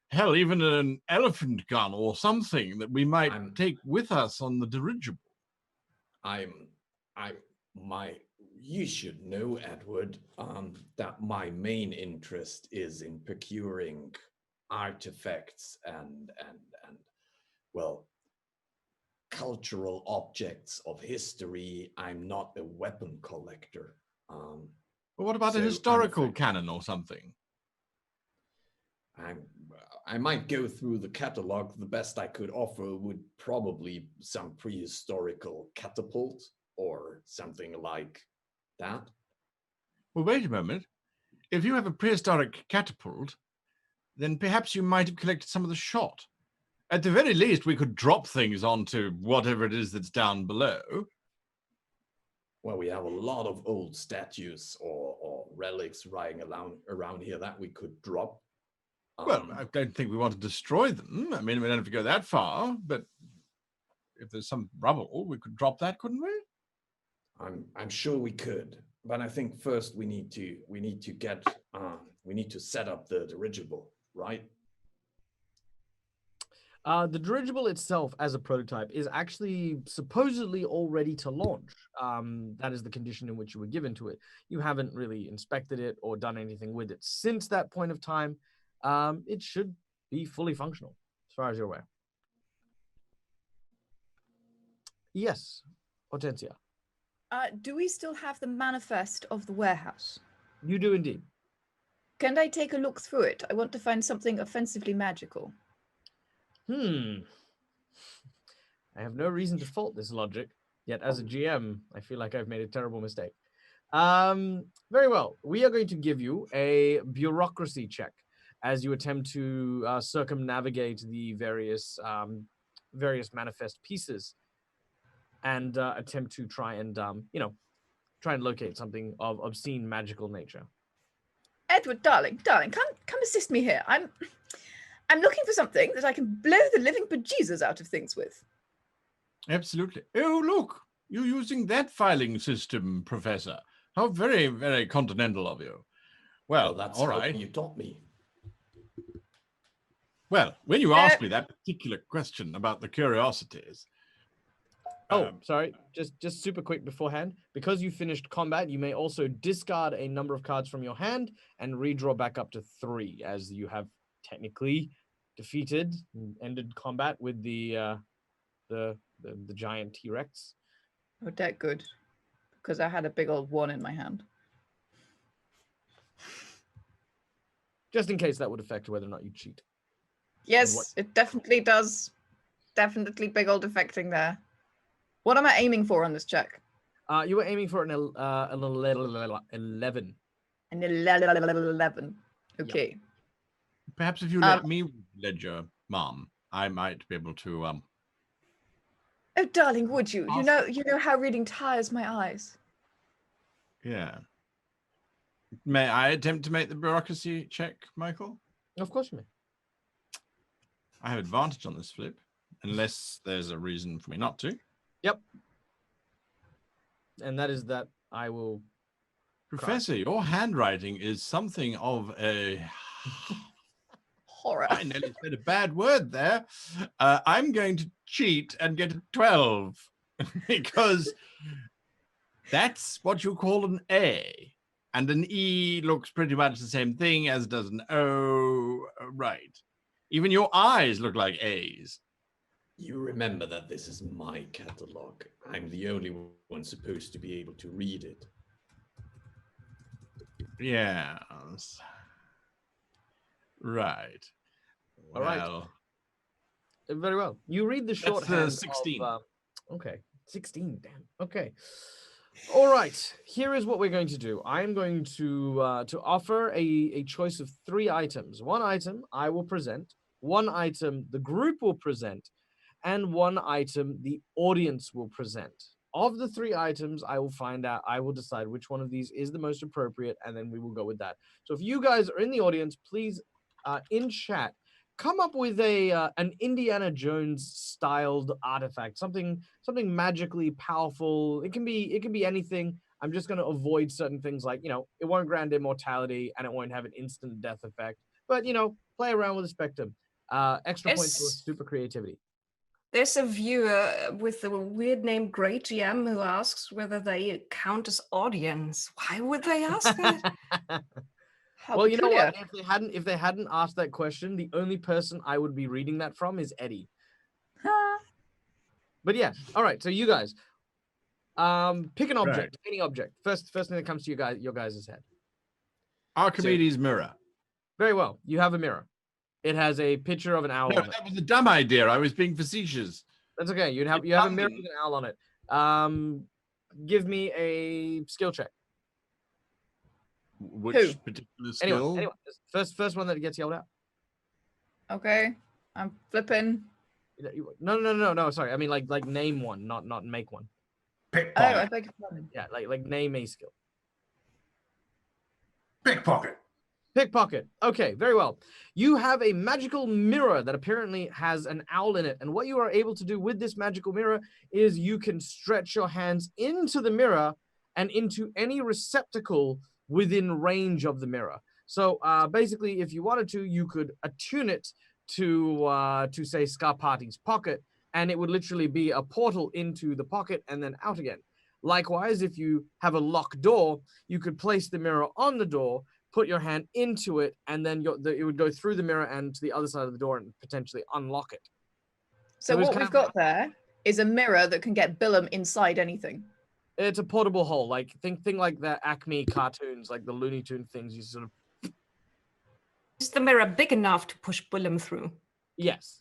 hell, even an elephant gun or something that we might take with us on the dirigible. You should know, Edward, that my main interest is in procuring artifacts and well, cultural objects of history. I'm not a weapon collector. Well, what about a So, historical cannon or something? I might go through the catalog. The best I could offer would probably some prehistorical catapult or something like that. Well, wait a moment. If you have a prehistoric catapult, then perhaps you might have collected some of the shot. At the very least, we could drop things onto whatever it is that's down below. Well, we have a lot of old statues or relics lying around here that we could drop. Well, I don't think we want to destroy them. I mean, we don't have to go that far, but if there's some rubble, we could drop that, couldn't we? I'm sure we could, but I think first we need to set up the dirigible, right? The dirigible itself, as a prototype, is actually supposedly all ready to launch. That is the condition in which you were given to it. You haven't really inspected it or done anything with it since that point of time. It should be fully functional, as far as you're aware. Yes, Hortensia. Do we still have the manifest of the warehouse? You do indeed. Can I take a look through it? I want to find something offensively magical. I have no reason to fault this logic, yet as a GM, I feel like I've made a terrible mistake. Very well. We are going to give you a bureaucracy check as you attempt to circumnavigate the various manifest pieces and attempt to try and locate something of obscene magical nature. Edward, darling, come assist me here. I'm looking for something that I can blow the living bejesus out of things with. Absolutely. Oh, look, you're using that filing system, Professor. How very, very continental of you. Well, that's all how right. you taught me. Well, when you asked me that particular question about the curiosities. Sorry. Just super quick beforehand. Because you finished combat, you may also discard a number of cards from your hand and redraw back up to 3, as you have technically defeated and ended combat with the giant T-Rex. Oh, that good. Because I had a big old 1 in my hand. Just in case that would affect whether or not you cheat. Yes, it definitely does. Definitely big old affecting there. What am I aiming for on this check? You were aiming for an 11. An 11. Okay. Yep. Perhaps if you let me ledger, Mom, I might be able to. Oh, darling, would you? You know how reading tires my eyes. Yeah. May I attempt to make the bureaucracy check, Michael? Of course you may. I have advantage on this flip, unless there's a reason for me not to. Yep. And that is that I will. Professor, your handwriting is something of a... Horror. I nearly said a bad word there. I'm going to cheat and get a 12 because that's what you call an A. And an E looks pretty much the same thing as does an O. Right. Even your eyes look like A's. You remember that this is my catalog. I'm the only one supposed to be able to read it. Yes. Right. All right. Well, Very well. You read the shorthand. 16. Okay. 16. Damn. Okay. All right. Here is what we're going to do. I am going to offer a choice of 3 items. 1 item I will present. 1 item the group will present, and 1 item the audience will present. Of the 3 items, I will decide which one of these is the most appropriate, and then we will go with that. So if you guys are in the audience, please, in chat, come up with an Indiana Jones styled artifact, something magically powerful. It can be anything. I'm just going to avoid certain things like, it won't grant immortality and it won't have an instant death effect. But, play around with the spectrum. Extra points for super creativity. There's a viewer with the weird name Great GM who asks whether they count as audience. Why would they ask that? Well, you know what? If they hadn't asked that question, the only person I would be reading that from is Eddie. But yeah, all right. So you guys, pick an object, any object. First thing that comes to your guys' head. Archimedes' mirror. Very well. You have a mirror. It has a picture of an owl. No, on it. that was a dumb idea. I was being facetious. That's okay. You have a mirror with an owl on it. Give me a skill check. Which particular skill? Anyone. First one that gets yelled out. Okay, I'm flipping. No. Sorry, I mean like name one, not make one. Pickpocket. Oh, I beg your pardon. Yeah, like name a skill. Pickpocket. Pickpocket. Okay, very well. You have a magical mirror that apparently has an owl in it. And what you are able to do with this magical mirror is you can stretch your hands into the mirror and into any receptacle within range of the mirror. So basically, if you wanted to, you could attune it to say Scarpati's pocket, and it would literally be a portal into the pocket and then out again. Likewise, if you have a locked door, you could place the mirror on the door, put your hand into it, and then it would go through the mirror and to the other side of the door and potentially unlock it. So what we've got there is a mirror that can get Billum inside anything. It's a portable hole, like think like the Acme cartoons, like the Looney Tune things. You sort of. Is the mirror big enough to push Billum through? Yes,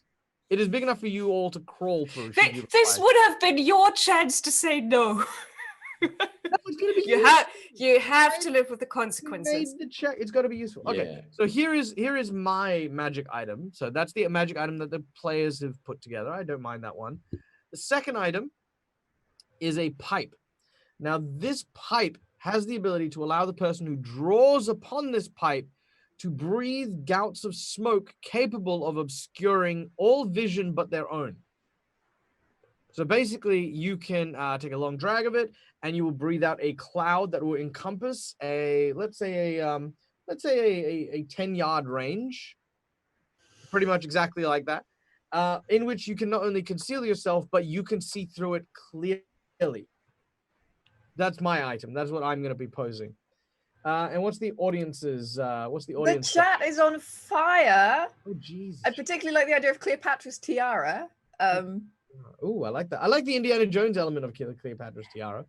it is big enough for you all to crawl through. This would have been your chance to say no. You have to live with the consequences. Made the check. It's got to be useful. Okay, yeah. So here is my magic item. So that's the magic item that the players have put together. I don't mind that one. The second item is a pipe. Now this pipe has the ability to allow the person who draws upon this pipe to breathe gouts of smoke capable of obscuring all vision but their own. So basically, you can take a long drag of it, and you will breathe out a cloud that will encompass let's say a 10-yard range, pretty much exactly like that, in which you can not only conceal yourself, but you can see through it clearly. That's my item. That's what I'm going to be posing. And what's the audience's? The chat is on fire. Oh, jeez. I particularly like the idea of Cleopatra's tiara. Oh, I like that. I like the Indiana Jones element of Cleopatra's tiara.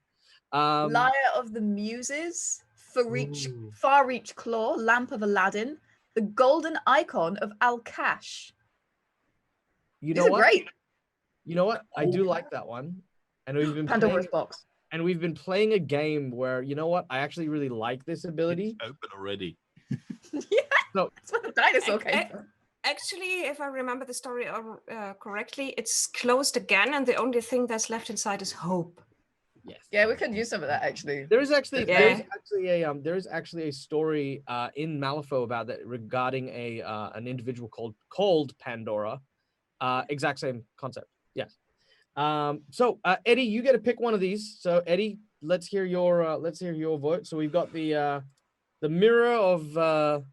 Lyre of the Muses, Far Reach Claw, Lamp of Aladdin, the golden icon of Al-Kash. These are great. You know what? I do like that one. And we've been Pandora's box. And we've been playing a game where, you know what? I actually really like this ability. It's open already. Yeah. So, that's what the dinosaur came from. Actually, if I remember the story correctly, it's closed again, and the only thing that's left inside is hope. Yes. Yeah, we could use some of that actually. There is actually Yeah. there is actually a story in Malifaux about that regarding an individual called Pandora. Exact same concept. Yes. So Eddie, you get to pick one of these. So Eddie, let's hear your vote. So we've got the mirror of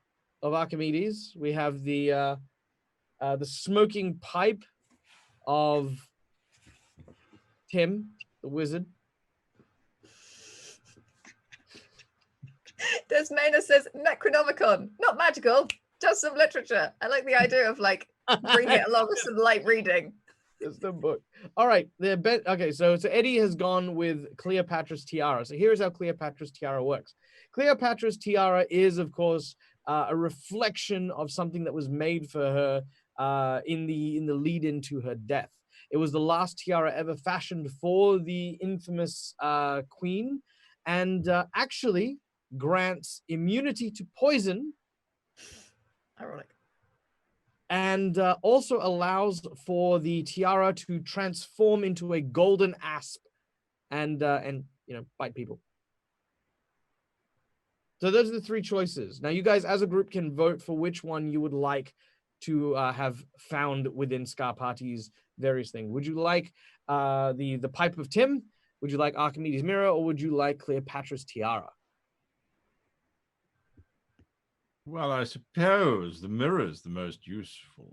Archimedes. We have the smoking pipe of Tim, the wizard. Desmana says Necronomicon, not magical, just some literature. I like the idea of like bring it along with some light reading. It's the book. All right. Okay. So Eddie has gone with Cleopatra's tiara. So here's how Cleopatra's tiara works. Cleopatra's tiara is, of course, a reflection of something that was made for her in the lead into her death. It was the last tiara ever fashioned for the infamous queen, and actually grants immunity to poison. Ironic. And also allows for the tiara to transform into a golden asp and bite people. So those are the three choices. Now you guys as a group can vote for which one you would like to have found within Scarpati's various things. Would you like the pipe of Tim? Would you like Archimedes' mirror, or would you like Cleopatra's tiara? Well, I suppose the mirror is the most useful.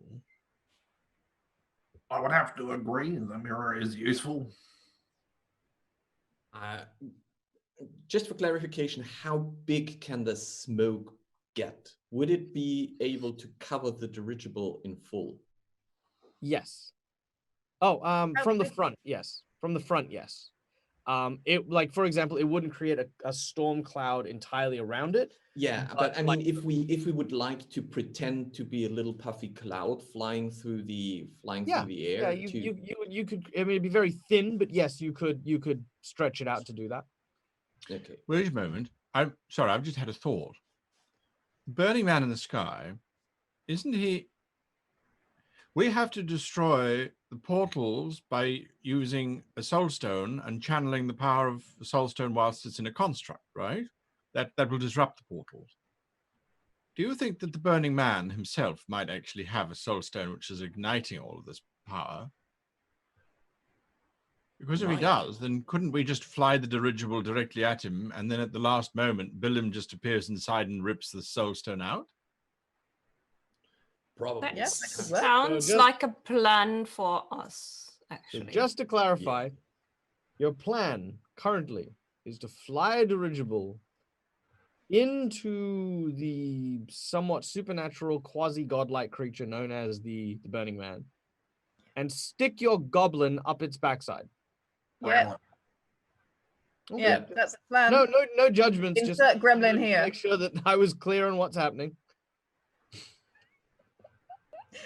I would have to agree. The mirror is useful. Just for clarification, how big can the smoke get? Would it be able to cover the dirigible in full? Yes. Oh, from the front, yes. From the front, yes. It, like, for example, it wouldn't create a storm cloud entirely around it. Yeah, but I mean, if we would like to pretend to be a little puffy cloud flying through the air, you could. I mean, it'd be very thin, but yes, you could stretch it out to do that. Okay. Wait a moment. I'm sorry. I've just had a thought. Burning Man in the sky, isn't he? We have to destroy the portals by using a soul stone and channeling the power of the soul stone whilst it's in a construct, right? That will disrupt the portals. Do you think that the Burning Man himself might actually have a soul stone which is igniting all of this power? Because if he does, then couldn't we just fly the dirigible directly at him, and then at the last moment, Billum just appears inside and rips the soul stone out? Probably. That Yes, that could work. sounds So like a plan for us, So actually. just to clarify, your plan currently is to fly a dirigible into the somewhat supernatural quasi-godlike creature known as the Burning Man and stick your goblin up its backside. Yeah, Okay. yeah, that's the plan. No judgments. Insert gremlin here. Make sure that I was clear on what's happening.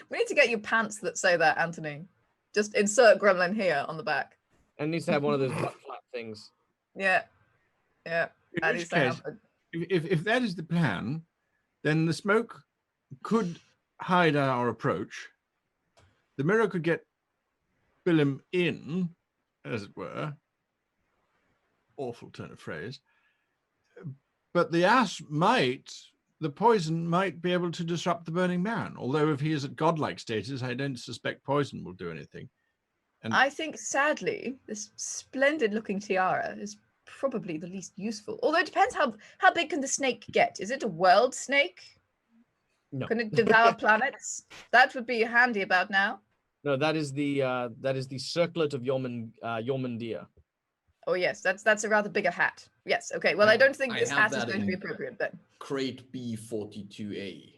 We need to get you pants that say that, Anthony. Just insert gremlin here on the back. And it needs to have one of those butt flap things. Yeah, yeah. In That which needs to case, happen. if that is the plan, then the smoke could hide our approach. The mirror could get Billum in, as it were. Awful turn of phrase. But the the poison might be able to disrupt the Burning Man. Although if he is at godlike status, I don't suspect poison will do anything. And I think, sadly, this splendid-looking tiara is probably the least useful. Although it depends how big can the snake get? Is it a world snake? No. Can it devour planets? That would be handy about now. No, that is the circlet of Yormundia. Oh yes, that's a rather bigger hat. Yes, okay. Well, I don't think I this have hat is that going to be in- appropriate then. Crate B42A.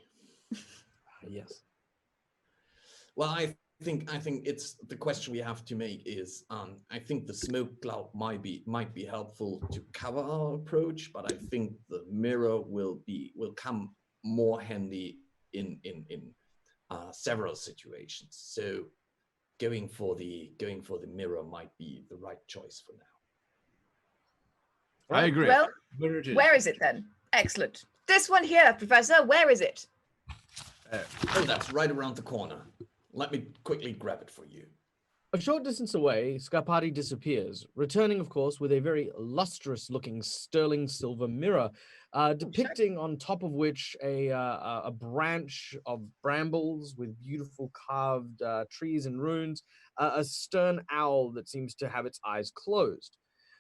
Yes. Well, I think it's the question we have to make is I think the smoke cloud might be helpful to cover our approach, but I think the mirror will come more handy in several situations. So going for the mirror might be the right choice for now. I agree. Well, Where it is. where is it then? Excellent. This one here, Professor, where is it? Oh, that's right around the corner. Let me quickly grab it for you. A short distance away, Scarpati disappears, returning, of course, with a very lustrous-looking sterling silver mirror, depicting on top of which a branch of brambles with beautiful carved trees and runes, a stern owl that seems to have its eyes closed.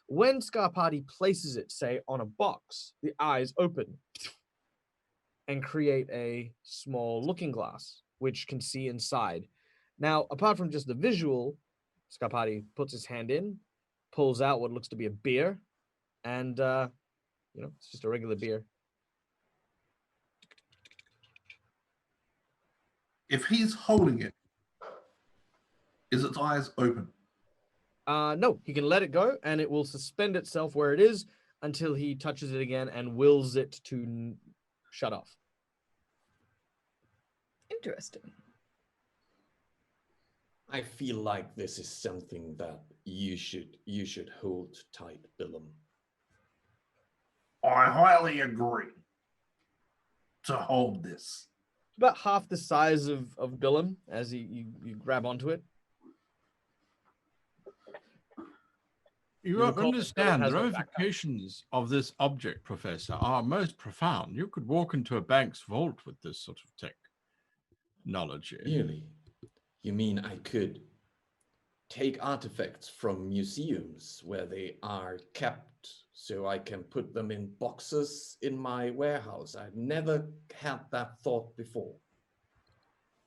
When Scarpati places it, say, on a box, the eyes open and create a small looking glass, which can see inside. Now, apart from just the visual, Scarpati puts his hand in, pulls out what looks to be a beer, and, it's just a regular beer. If he's holding it, is its eyes open? No, he can let it go, and it will suspend itself where it is until he touches it again and wills it to shut off. Interesting. I feel like this is something that you should hold tight, Billum. I highly agree to hold this. About half the size of Billum as you grab onto it. You understand the ramifications of this object, Professor, are most profound. You could walk into a bank's vault with this sort of technology. Really? You mean I could take artifacts from museums where they are kept so I can put them in boxes in my warehouse? I've never had that thought before.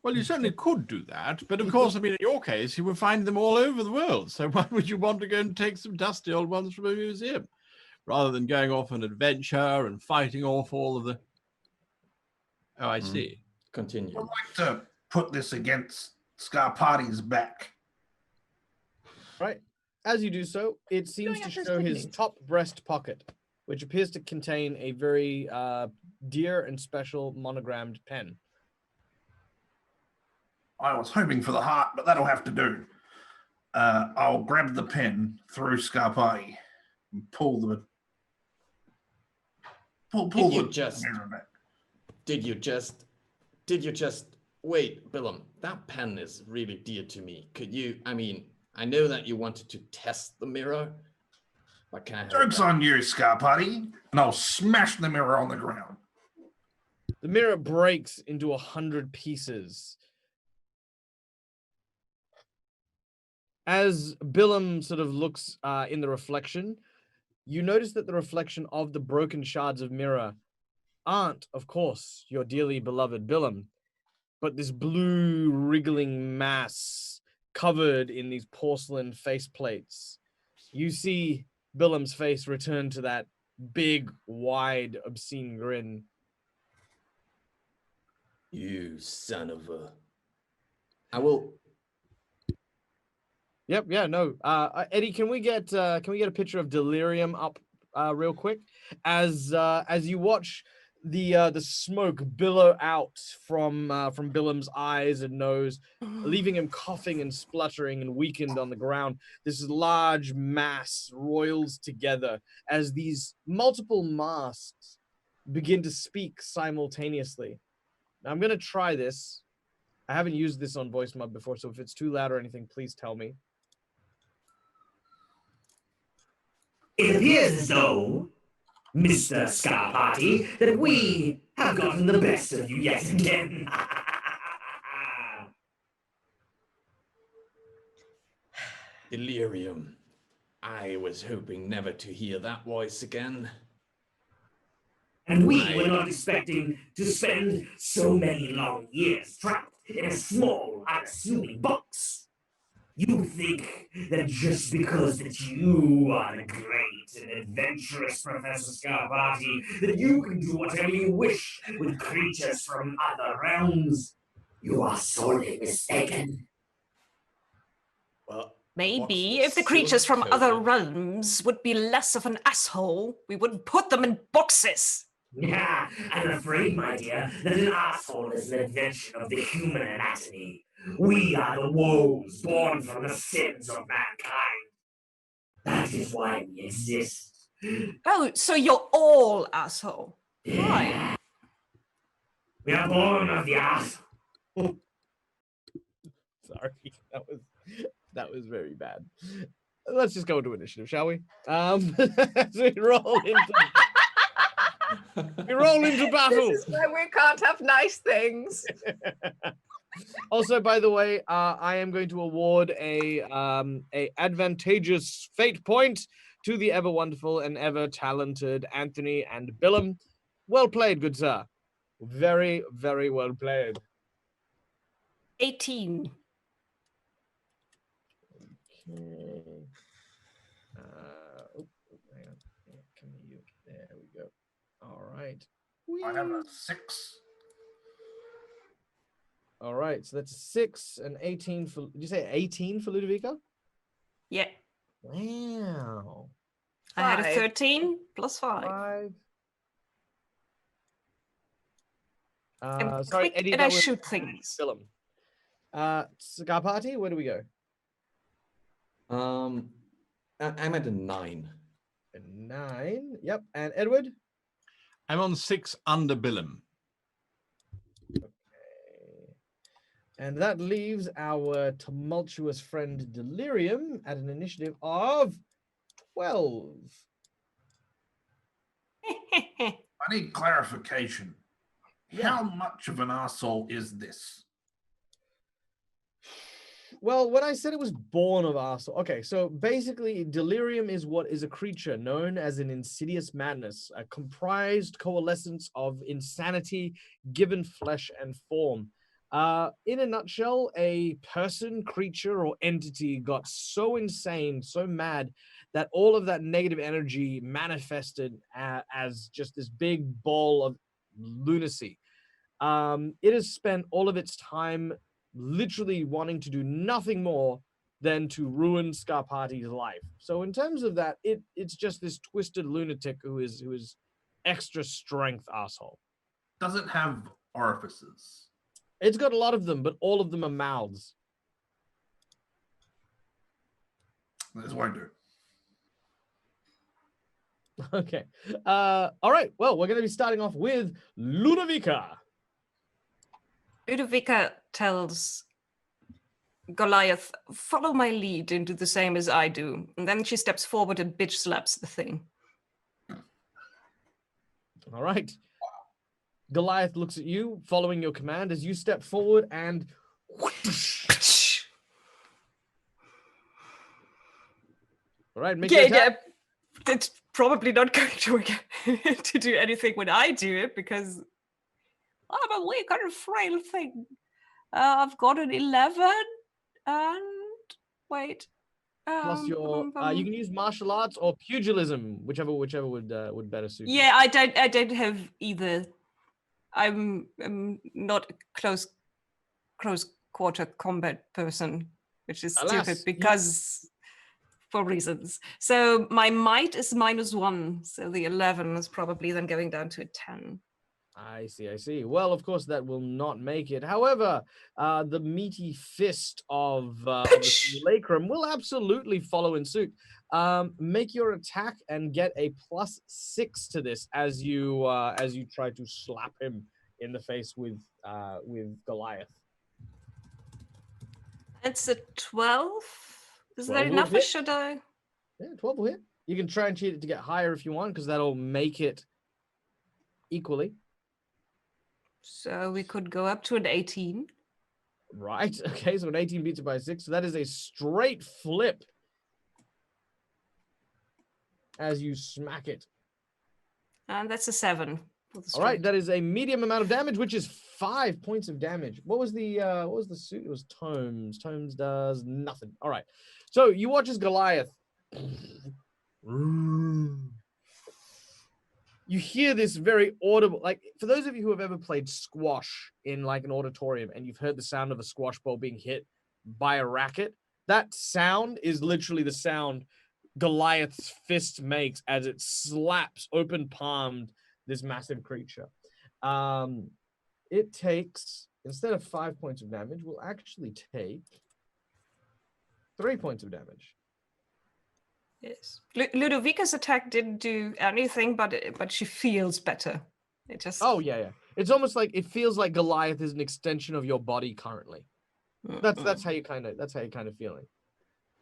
Well, you certainly could do that, but of course, I mean, in your case, you would find them all over the world. So why would you want to go and take some dusty old ones from a museum, rather than going off an adventure and fighting off all of the... Oh, I see. Continue. I'd like to put this against Scarpati's back. Right. As you do so, it seems to show his top breast pocket, which appears to contain a very dear and special monogrammed pen. I was hoping for the heart, but that'll have to do. I'll grab the pen through Scarpati and pull the mirror back. Did you just wait, Billum? That pen is really dear to me. Could you? I mean, I know that you wanted to test the mirror, but can I? Joke's on you, Scarpati, and I'll smash the mirror on the ground. The mirror breaks into 100 pieces. As Billum sort of looks in the reflection, you notice that the reflection of the broken shards of mirror aren't, of course, your dearly beloved Billum, but this blue wriggling mass covered in these porcelain faceplates. You see Billum's face return to that big, wide, obscene grin. You son of a... I will... Yep. Yeah. No. Eddie, can we get a picture of Delirium up real quick as you watch the smoke billow out from Billum's eyes and nose, leaving him coughing and spluttering and weakened on the ground. This large mass roils together as these multiple masks begin to speak simultaneously. Now, I'm gonna try this. I haven't used this on voice mod before, so if it's too loud or anything, please tell me. It appears as though, Mr. Scarpati, that we have gotten the best of you yet again. Delirium. I was hoping never to hear that voice again. And we were not expecting to spend so many long years trapped in a small, unassuming box. You think that just because that you are the great and adventurous Professor Scarpati, that you can do whatever you wish with creatures from other realms? You are sorely mistaken. Well, maybe if the creatures from other realms would be less of an asshole, we wouldn't put them in boxes. Yeah, I'm afraid, my dear, that an asshole is an invention of the human anatomy. We are the woes born from the sins of mankind. That is why we exist. Oh, so you're all asshole. Yeah. Right. We are born of the asshole. Sorry, that That was very bad. Let's just go into initiative, shall we? We roll into battle. This is why we can't have nice things. Also, by the way, I am going to award a advantageous fate point to the ever wonderful and ever talented Anthony and Billum. Well played, good sir. Very, very well played. 18. Okay. Hang on. Come here. There we go. All right. I have a 6. All right. So that's 6 and 18 for. Did you say 18 for Ludovica? Yeah. Wow. I had a 5. 13 plus 5. 5. I'm Sorry, quick Eddie. and that I was shoot things. Billum. Scarpati, where do we go? I'm at a 9. A 9. Yep. And Edward? I'm on 6 under Billum. And that leaves our tumultuous friend Delirium at an initiative of 12. I need clarification. Yeah. How much of an arsehole is this? Well, when I said it was born of arsehole, okay, so basically Delirium is what is a creature known as an insidious madness, a comprised coalescence of insanity given flesh and form. In a nutshell, a person, creature, or entity got so insane, so mad, that all of that negative energy manifested as just this big ball of lunacy. It has spent all of its time literally wanting to do nothing more than to ruin Scarpati's life. So in terms of that, it's just this twisted lunatic who is extra strength asshole. Does it have orifices? It's got a lot of them, but all of them are mouths. This won't do. Okay. All right. Well, we're going to be starting off with Ludovica. Ludovica tells Goliath, follow my lead and do the same as I do. And then she steps forward and bitch slaps the thing. All right. Goliath looks at you, following your command as you step forward and... All right, make your attack. It's probably not going to do anything when I do it because I'm a weak and frail thing. I've got an 11 and wait. Plus your, you can use martial arts or pugilism, whichever would better suit you. Yeah, I don't have either. I'm not a close quarter combat person, which is stupid because for reasons. So my might is -1, so the 11 is probably then going down to a 10. I see. Well, of course, that will not make it. However, the meaty fist of the simulacrum will absolutely follow in suit. Make your attack and get a +6 to this as you try to slap him in the face with Goliath. It's a 12. Is 12 that will enough, or hit. should I? Yeah, 12 will hit. You can try and cheat it to get higher if you want, because that'll make it equally. So we could go up to an 18. Right. Okay, so an 18 beats it by 6. So that is a straight flip as you smack it. And that's a 7. All right, that is a medium amount of damage, which is 5 points of damage. What was the suit? It was Tomes. Tomes does nothing. All right. So you watch as Goliath. You hear this very audible, like for those of you who have ever played squash in like an auditorium and you've heard the sound of a squash ball being hit by a racket, that sound is literally the sound Goliath's fist makes as it slaps open palmed this massive creature. It takes, instead of 5 points of damage, will actually take 3 points of damage. Yes. Ludovica's attack didn't do anything, but she feels better. It just. Oh yeah. It's almost like it feels like Goliath is an extension of your body currently. That's how you kind of feeling.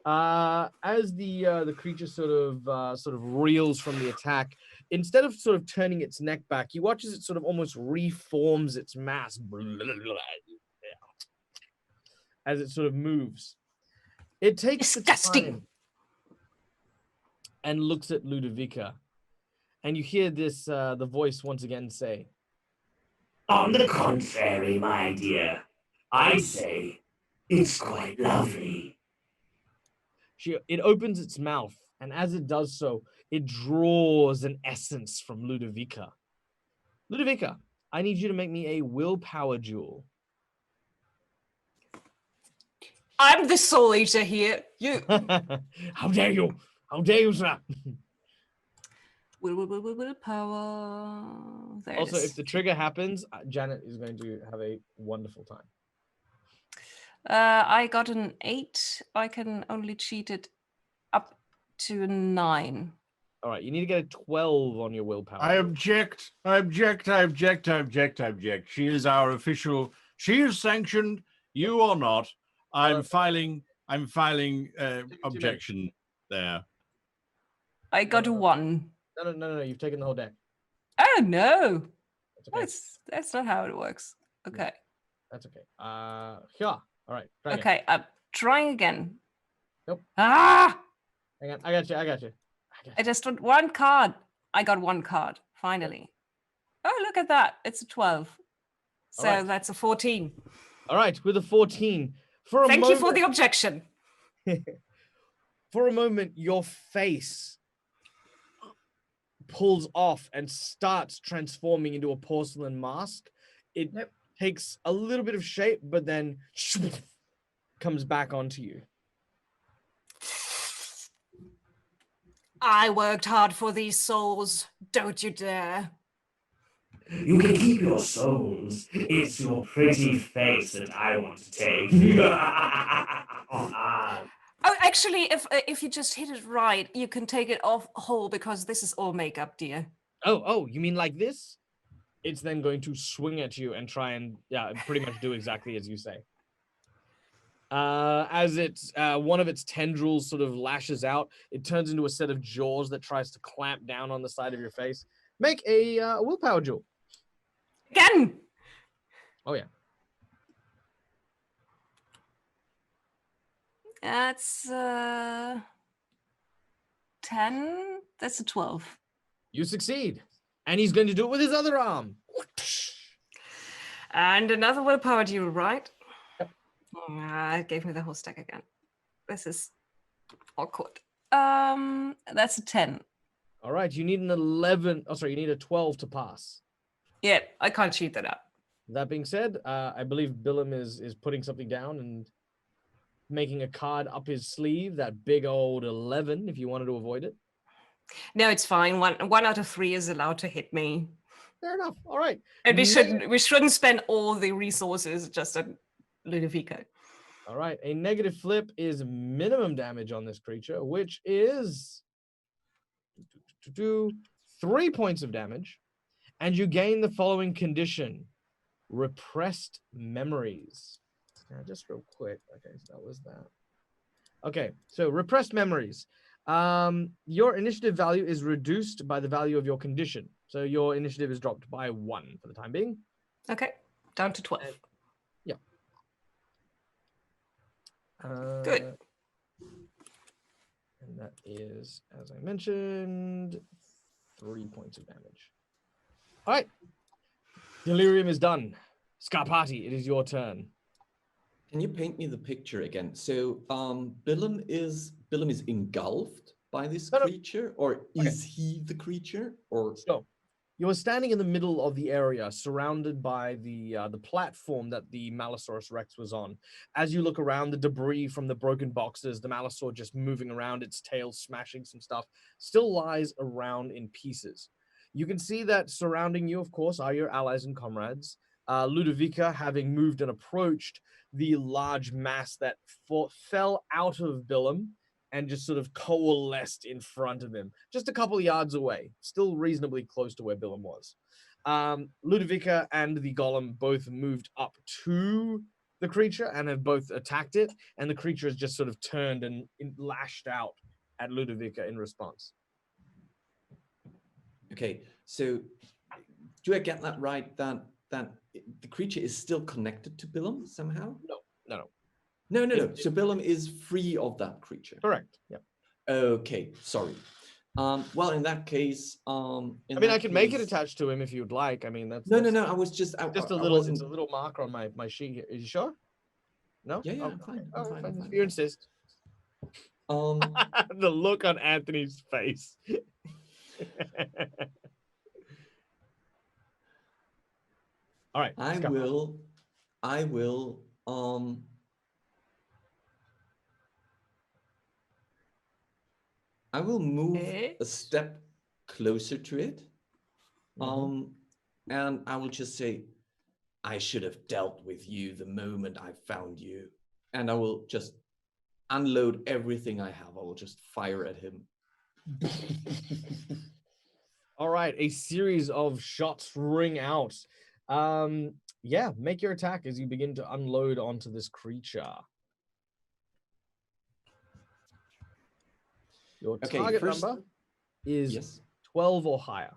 As the creature sort of reels from the attack, instead of sort of turning its neck back, you watch as it sort of almost reforms its mass as it sort of moves. It takes Disgusting. the time and looks at Ludovica, and you hear this the voice once again say, On the contrary, my dear, I say it's quite lovely. It opens its mouth, and as it does so, it draws an essence from Ludovica. Ludovica, I need you to make me a willpower duel. I'm the soul eater here. You. How dare you? How dare you, sir? Willpower. There Also, it is. if the trigger happens, Janet is going to have a wonderful time. I got an 8. I can only cheat it up to a 9. All right, you need to get a 12 on your willpower. I object. I object. I object. I object. I object. She is our official. She is sanctioned. You are not. I'm filing. I'm filing objection there. I got a 1. No. You've taken the whole deck. Oh no. That's okay. That's not how it works. Okay. That's okay. Yeah. All right. Try again. Okay. I'm trying again. Nope. Ah! Hang on. I got you. I just want 1 card. I got 1 card. Finally. Oh, look at that. It's a 12. So right. that's a 14. All right. With a 14. Thank you for the objection. For a moment, your face pulls off and starts transforming into a porcelain mask. It takes a little bit of shape, but then comes back onto you. I worked hard for these souls. Don't you dare. You can keep your souls. It's your pretty face that I want to take. Oh, actually, if you just hit it right, you can take it off whole because this is all makeup, dear. Oh, you mean like this? It's then going to swing at you and try and pretty much do exactly as you say. As it's one of its tendrils sort of lashes out, it turns into a set of jaws that tries to clamp down on the side of your face. Make a willpower duel. Again. Oh yeah. That's 10. That's a 12. You succeed. And he's going to do it with his other arm. And another willpower duel, right? Yep. It gave me the whole stack again. This is awkward. That's a 10. All right, you need an 11. Oh, sorry, you need a 12 to pass. Yeah, I can't cheat that up. That being said, I believe Billum is putting something down and making a card up his sleeve, that big old 11, if you wanted to avoid it. No, it's fine. One out of 3 is allowed to hit me. Fair enough. All right. And we shouldn't spend all the resources just on Ludovica. All right. A negative flip is minimum damage on this creature, which is 3 points of damage. And you gain the following condition: repressed memories. Now, just real quick. Okay, so that was that. Okay, so repressed memories. Your initiative value is reduced by the value of your condition. So your initiative is dropped by 1 for the time being. Okay, down to 12. Yeah. Good. And that is, as I mentioned, 3 points of damage. All right. Delirium is done. Scarpati, it is your turn. Can you paint me the picture again? So Billum is engulfed by this creature, or is he the creature? Or so you are standing in the middle of the area, surrounded by the platform that the Mallisaurus Rex was on. As you look around, the debris from the broken boxes, the Mallisaur just moving around, its tail smashing some stuff, still lies around in pieces. You can see that surrounding you, of course, are your allies and comrades. Ludovica, having moved and approached the large mass that fell out of Billum and just sort of coalesced in front of him, just a couple yards away, still reasonably close to where Billum was. Ludovica and the golem both moved up to the creature and have both attacked it, and the creature has just sort of turned and lashed out at Ludovica in response. Okay, so do I get that right? That the creature is still connected to Billum somehow? No. So Billum is free of that creature. Correct. Yeah. Okay, sorry. Well, in that case, I mean, I can make it attached to him if you'd like. I mean, that's no. I was just just a little. It's a little marker on my sheet here. Are you sure? No. Yeah, Oh, I'm fine. oh, I'm fine. If you insist. The look on Anthony's face. All right. I will. I will move a step closer to it. And I will just say, I should have dealt with you the moment I found you. And I will just unload everything I have. I will just fire at him. All right, a series of shots ring out. Yeah, make your attack as you begin to unload onto this creature. Your target number is 12 or higher.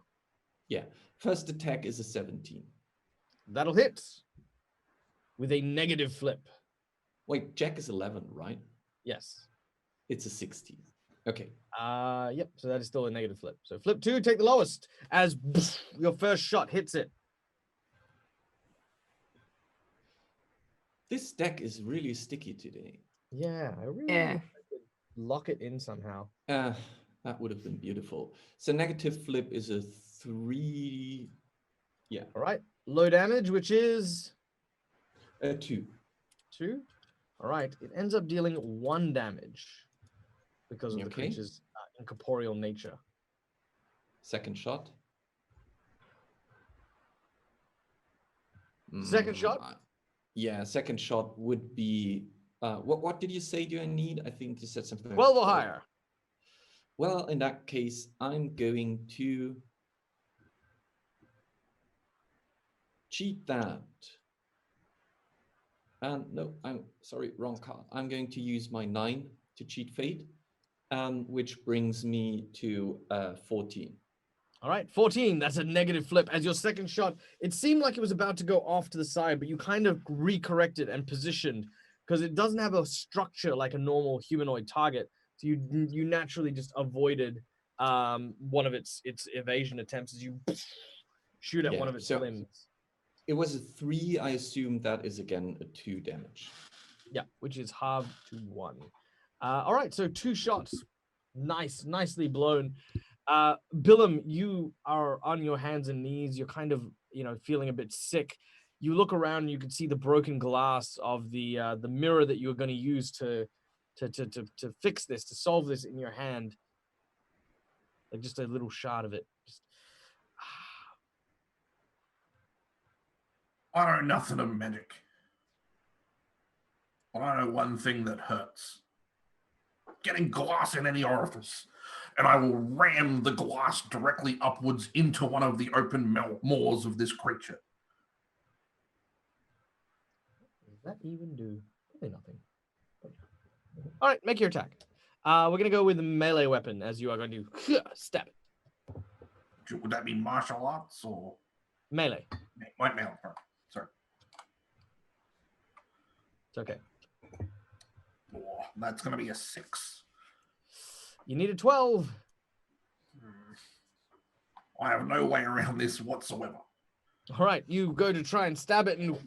Yeah, first attack is a 17. That'll hit with a negative flip. Wait, Jack is 11, right? Yes. It's a 16. Okay. Yep, so that is still a negative flip. So flip 2, take the lowest as your first shot hits it. This deck is really sticky today. Yeah, I really wish I could lock it in somehow. That would have been beautiful. So negative flip is a 3. Yeah. All right. Low damage, which is 2. 2. All right. It ends up dealing 1 damage because of the creature's incorporeal nature. Second shot. Second shot? Yeah, second shot would be what did you say do I need? I think you said something 12 or higher. Well, in that case, I'm going to cheat that. And no, I'm sorry, wrong card. I'm going to use my 9 to cheat fate, which brings me to 14. All right, 14. That's a negative flip. As your second shot, it seemed like it was about to go off to the side, but you kind of recorrected and positioned because it doesn't have a structure like a normal humanoid target. So you naturally just avoided one of its evasion attempts as you shoot at one of its limbs. It was a 3. I assume that is again a 2 damage. Yeah, which is halved to 1. All right, so 2 shots. Nicely blown. Billum, you are on your hands and knees. You're kind of, feeling a bit sick. You look around and you can see the broken glass of the mirror that you're going to use to fix this, to solve this in your hand. Like just a little shot of it. I know nothing of magic. But I know one thing that hurts. Getting glass in any orifice. And I will ram the glass directly upwards into one of the open maws of this creature. Does that even do? Probably nothing. All right, make your attack. We're going to go with the melee weapon as you are going to stab it. Would that be martial arts or? Melee. Melee. Sorry. It's okay. Oh, that's going to be a 6. You need a 12. I have no way around this whatsoever. All right, you go to try and stab it and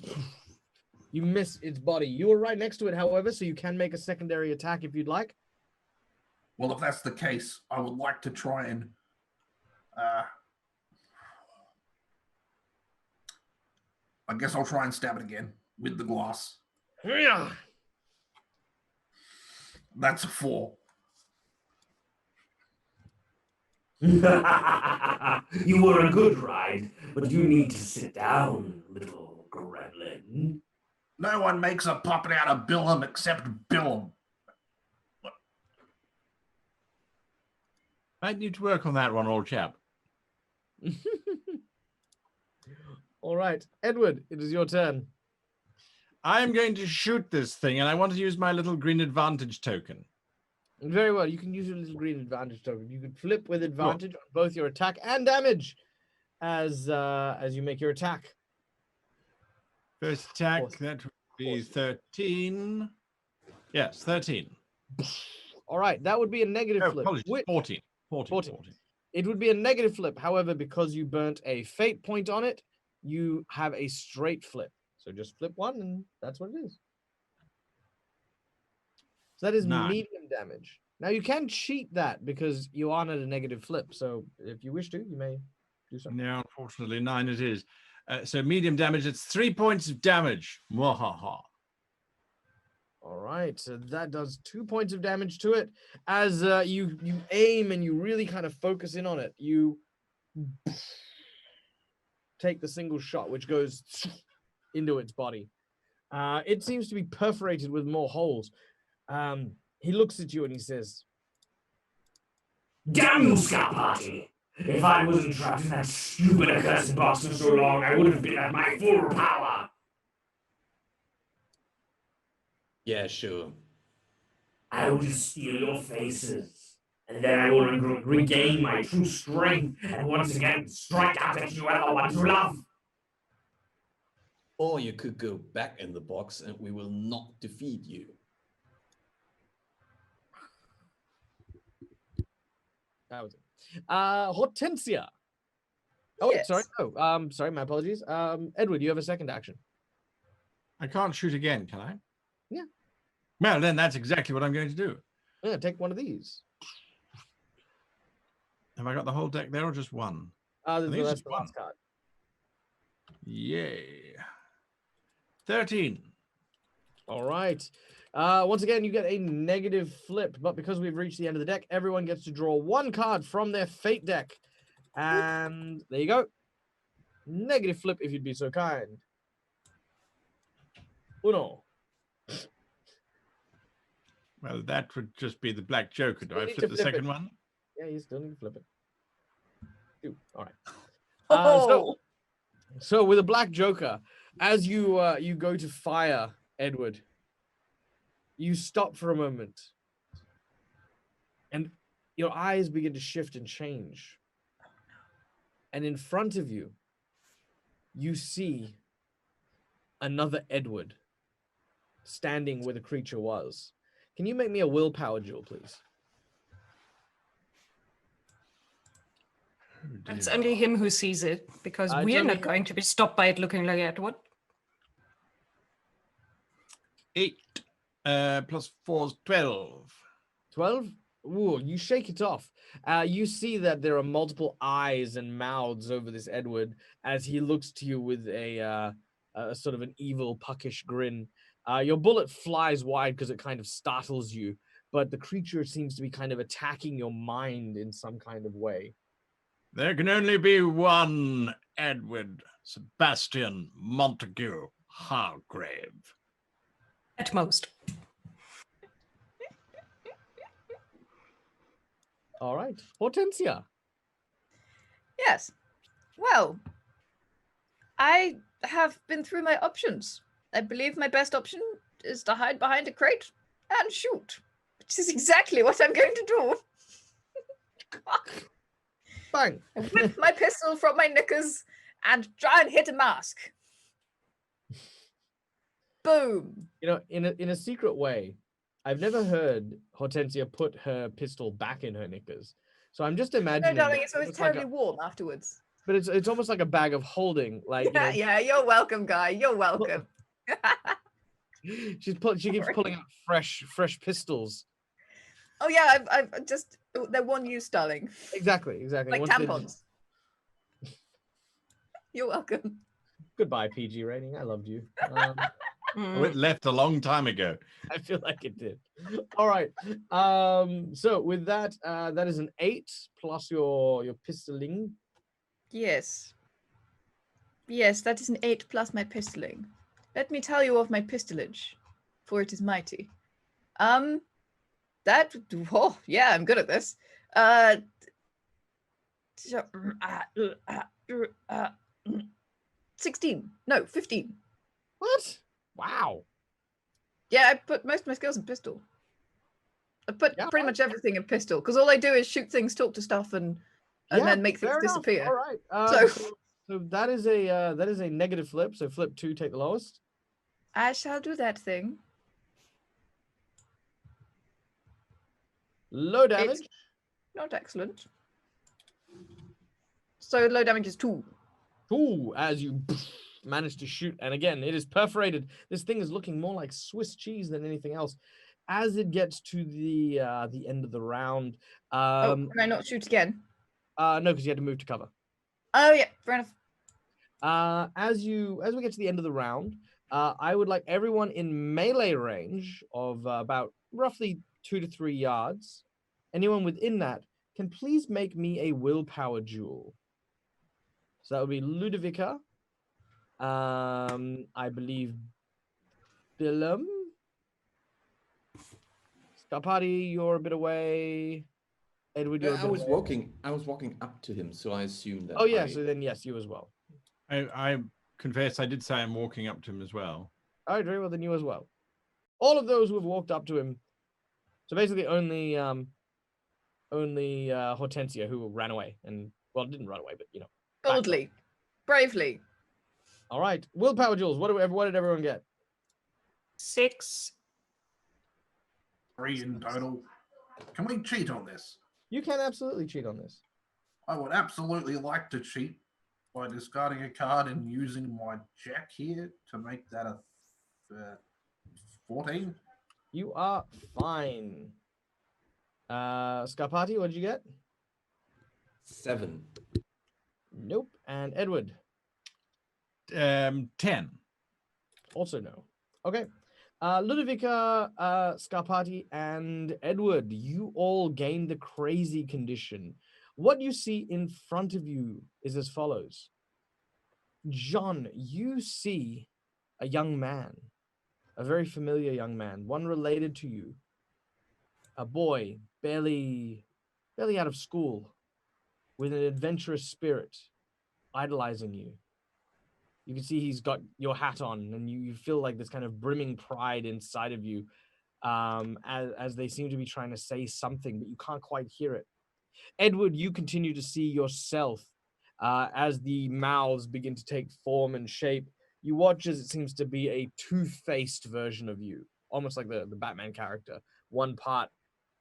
you miss its body. You were right next to it, however, so you can make a secondary attack if you'd like. Well, if that's the case, I would like to try and I guess I'll try and stab it again with the glass. Yeah. That's a 4. You were a good ride, but you need to sit down, little gremlin. No one makes a puppet out of Billum except Billum. Might need to work on that one, old chap. All right, Edward, it is your turn. I'm going to shoot this thing, and I want to use my little green advantage token. Very well. You can use your little green advantage token. You can flip with advantage on both your attack and damage as you make your attack. First attack, that would be 13. Yes, 13. All right, that would be a negative flip. Apologies, 14. 14. It would be a negative flip. However, because you burnt a fate point on it, you have a straight flip. So just flip one, and that's what it is. So that is 9. medium damage. Now you can cheat that because you aren't at a negative flip. So if you wish to, you may do so. No, unfortunately, 9 it is. So medium damage, it's 3 points of damage. Mwahaha. All right, so that does 2 points of damage to it. As you aim and you really kind of focus in on it, you take the single shot, which goes into its body. It seems to be perforated with more holes. He looks at you and he says, Damn you, Scarpati! If I wasn't trapped in that stupid accursed box for so long, I would have been at my full power. Yeah, sure. I will just steal your faces, and then I will regain my true strength and once again strike out at you and the ones you love. Or you could go back in the box and we will not defeat you. that was it. Hortensia. Oh, Yes. sorry. Oh, sorry, my apologies. Edward, you have a second action. I can't shoot again, can I? Yeah. Well, then that's exactly what I'm going to do. Yeah, take one of these. Have I got the whole deck there or just one? That's think it's the just last card. Yay. 13. All right. Once again, you get a negative flip, but because we've reached the end of the deck, everyone gets to draw one card from their fate deck. And there you go. Negative flip, if you'd be so kind. Uno. Well, that would just be the black joker. Do You I need flip to the flip second it. one? Yeah, you still need to flip it. Two. All right. Oh, So with a black joker, as you you go to fire Edward, you stop for a moment, and your eyes begin to shift and change. And in front of you, you see another Edward standing where the creature was. Can you make me a willpower duel, please? It's only him who sees it, because It's we're only not him. going to be stopped by it looking like Edward. 8 plus 4 is 12. 12? Ooh, you shake it off. You see that there are multiple eyes and mouths over this Edward as he looks to you with a sort of an evil, puckish grin. Your bullet flies wide because it kind of startles you, but the creature seems to be kind of attacking your mind in some kind of way. There can only be one Edward Sebastian Montague Hargrave. At most. All right. Hortensia. yes. Well, I have been through my options. I believe my best option is to hide behind a crate and shoot, which is exactly what I'm going to do. Bang. I whip my pistol from my knickers and try and hit a mask. Boom. You know, in a secret way, I've never heard Hortensia put her pistol back in her knickers. So I'm just No, imagining. darling, that it's always it's like terribly warm afterwards. but it's almost like a bag of holding. Like you know, Yeah, you're welcome, guy. You're welcome. she keeps pulling out fresh pistols. Oh yeah, I've just they're one use, darling. Exactly. Like Once they- tampons. You're welcome. Goodbye, PG rating. I loved you. Oh, it left a long time ago. I feel like it did. All right. So with that, that is an 8 plus your pistoling. Yes. Yes, that is an 8 plus my pistoling. Let me tell you of my pistolage, for it is mighty. That oh yeah, I'm good at this. 16. No, 15. What? Wow. Yeah, I put most of my skills in pistol. I put Yeah, pretty much everything in pistol because all I do is shoot things, talk to stuff, and then make things fair enough. disappear. All right. So that is a negative flip. So flip 2, take the lowest. I shall do that thing. Low damage. It's not excellent. So low damage is 2. 2 as you manage to shoot, and again, it is perforated. This thing is looking more like Swiss cheese than anything else. As it gets to the end of the round, Can I not shoot again? no, because you had to move to cover. Oh yeah, fair enough. As we get to the end of the round, I would like everyone in melee range of about roughly 2 to 3 yards. Anyone within that can please make me a willpower duel. So that would be Ludovica. I believe Billum. Scarpati, you're a bit away. Edward, you're a bit I was away. walking up to him, so I assumed that. Oh yeah, so then yes, you as well. I confess I did say I'm walking up to him as well. All right, very well, then you as well. All of those who have walked up to him. So basically only Hortensia who ran away and, well, didn't run away, but Boldly, bravely. All right, willpower duels. What did everyone get? 6. 3 in total. Can we cheat on this? You can absolutely cheat on this. I would absolutely like to cheat by discarding a card and using my jack here to make that a 14. You are fine. Scarpati, what did you get? 7. Nope. And Edward? 10. Also no. Okay. Ludovica, Scarpati, and Edward, you all gain the crazy condition. What you see in front of you is as follows. John, you see a young man, a very familiar young man, one related to you. A boy, barely out of school, with an adventurous spirit, idolizing you. You can see he's got your hat on, and you feel like this kind of brimming pride inside of you as they seem to be trying to say something, but you can't quite hear it. Edward, you continue to see yourself as the mouths begin to take form and shape. You watch as it seems to be a two-faced version of you, almost like the Batman character. One part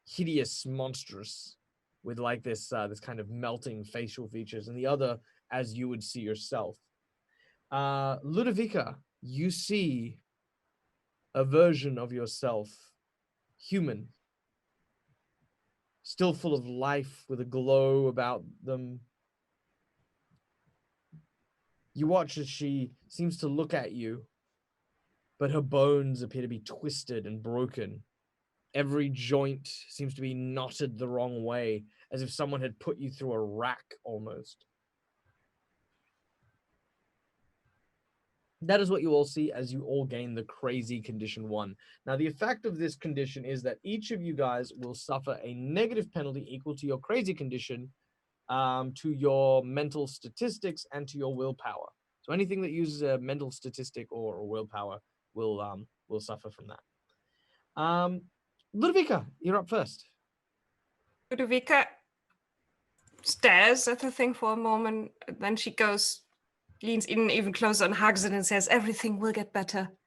hideous, monstrous, with like this kind of melting facial features, and the other as you would see yourself. Ludovica, you see a version of yourself, human, still full of life, with a glow about them. You watch as she seems to look at you, but her bones appear to be twisted and broken. Every joint seems to be knotted the wrong way, as if someone had put you through a rack almost. That is what you all see as you all gain the crazy condition 1. Now, the effect of this condition is that each of you guys will suffer a negative penalty equal to your crazy condition, to your mental statistics, and to your willpower. So anything that uses a mental statistic or willpower will suffer from that. Ludovica, you're up first. Ludovica stares at the thing for a moment, then she leans in even closer and hugs it and says, "Everything will get better."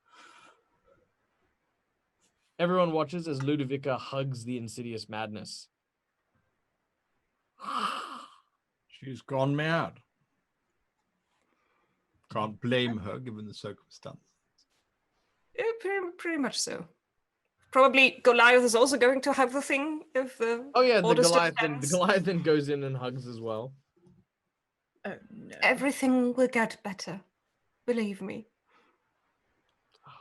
Everyone watches as Ludovica hugs the insidious madness. She's gone mad. Can't blame her given the circumstance. Yeah, pretty much so. Probably Goliath is also going to hug the thing if the the Goliath then goes in and hugs as well. Oh no. Everything will get better. Believe me.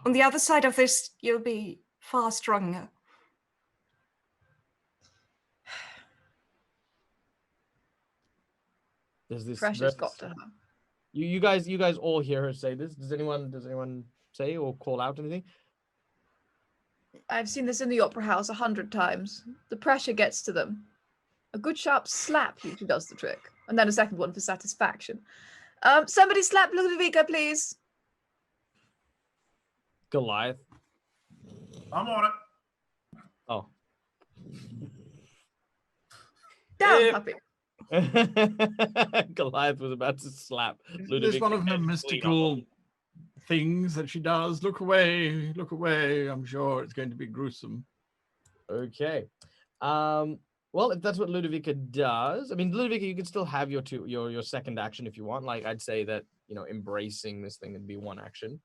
On the other side of this, you'll be far stronger. There's this Pressure's got to her. You guys all hear her say this. Does anyone say or call out anything? I've seen this in the opera house 100 times. The pressure gets to them. A good sharp slap usually does the trick. And then a second one for satisfaction. Somebody slap Ludovica, please. Goliath. I'm on it. Oh. Down, puppy. Goliath was about to slap Isn't this one of her head clean mystical things that she does? Look away, look away. I'm sure it's going to be gruesome. off. Okay. Well, if that's what Ludovica does, I mean, Ludovica, you can still have your second action if you want. Like, I'd say that, embracing this thing would be one action.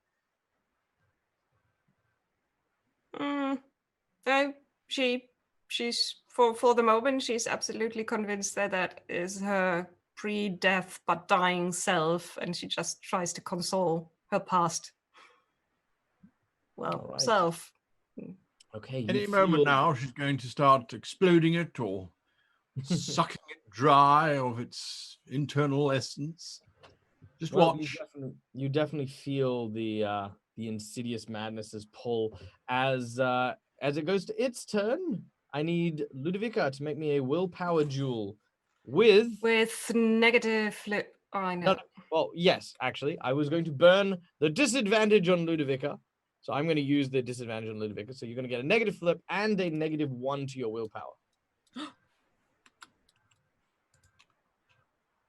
She's for the moment, she's absolutely convinced that that is her pre-death but dying self, and she just tries to console her past Alright. self. Okay. you Any moment feel- now, she's going to start exploding it or sucking it dry of its internal essence. Just Well, watch. you definitely feel the insidious madnesses pull as it goes to its turn. I need Ludovica to make me a willpower duel with Negative flip. Oh, I know. No, well, yes, actually, I was going to burn the disadvantage on Ludovica, so I'm going to use the disadvantage on Ludovica. So you're going to get a negative flip and a -1 to your willpower.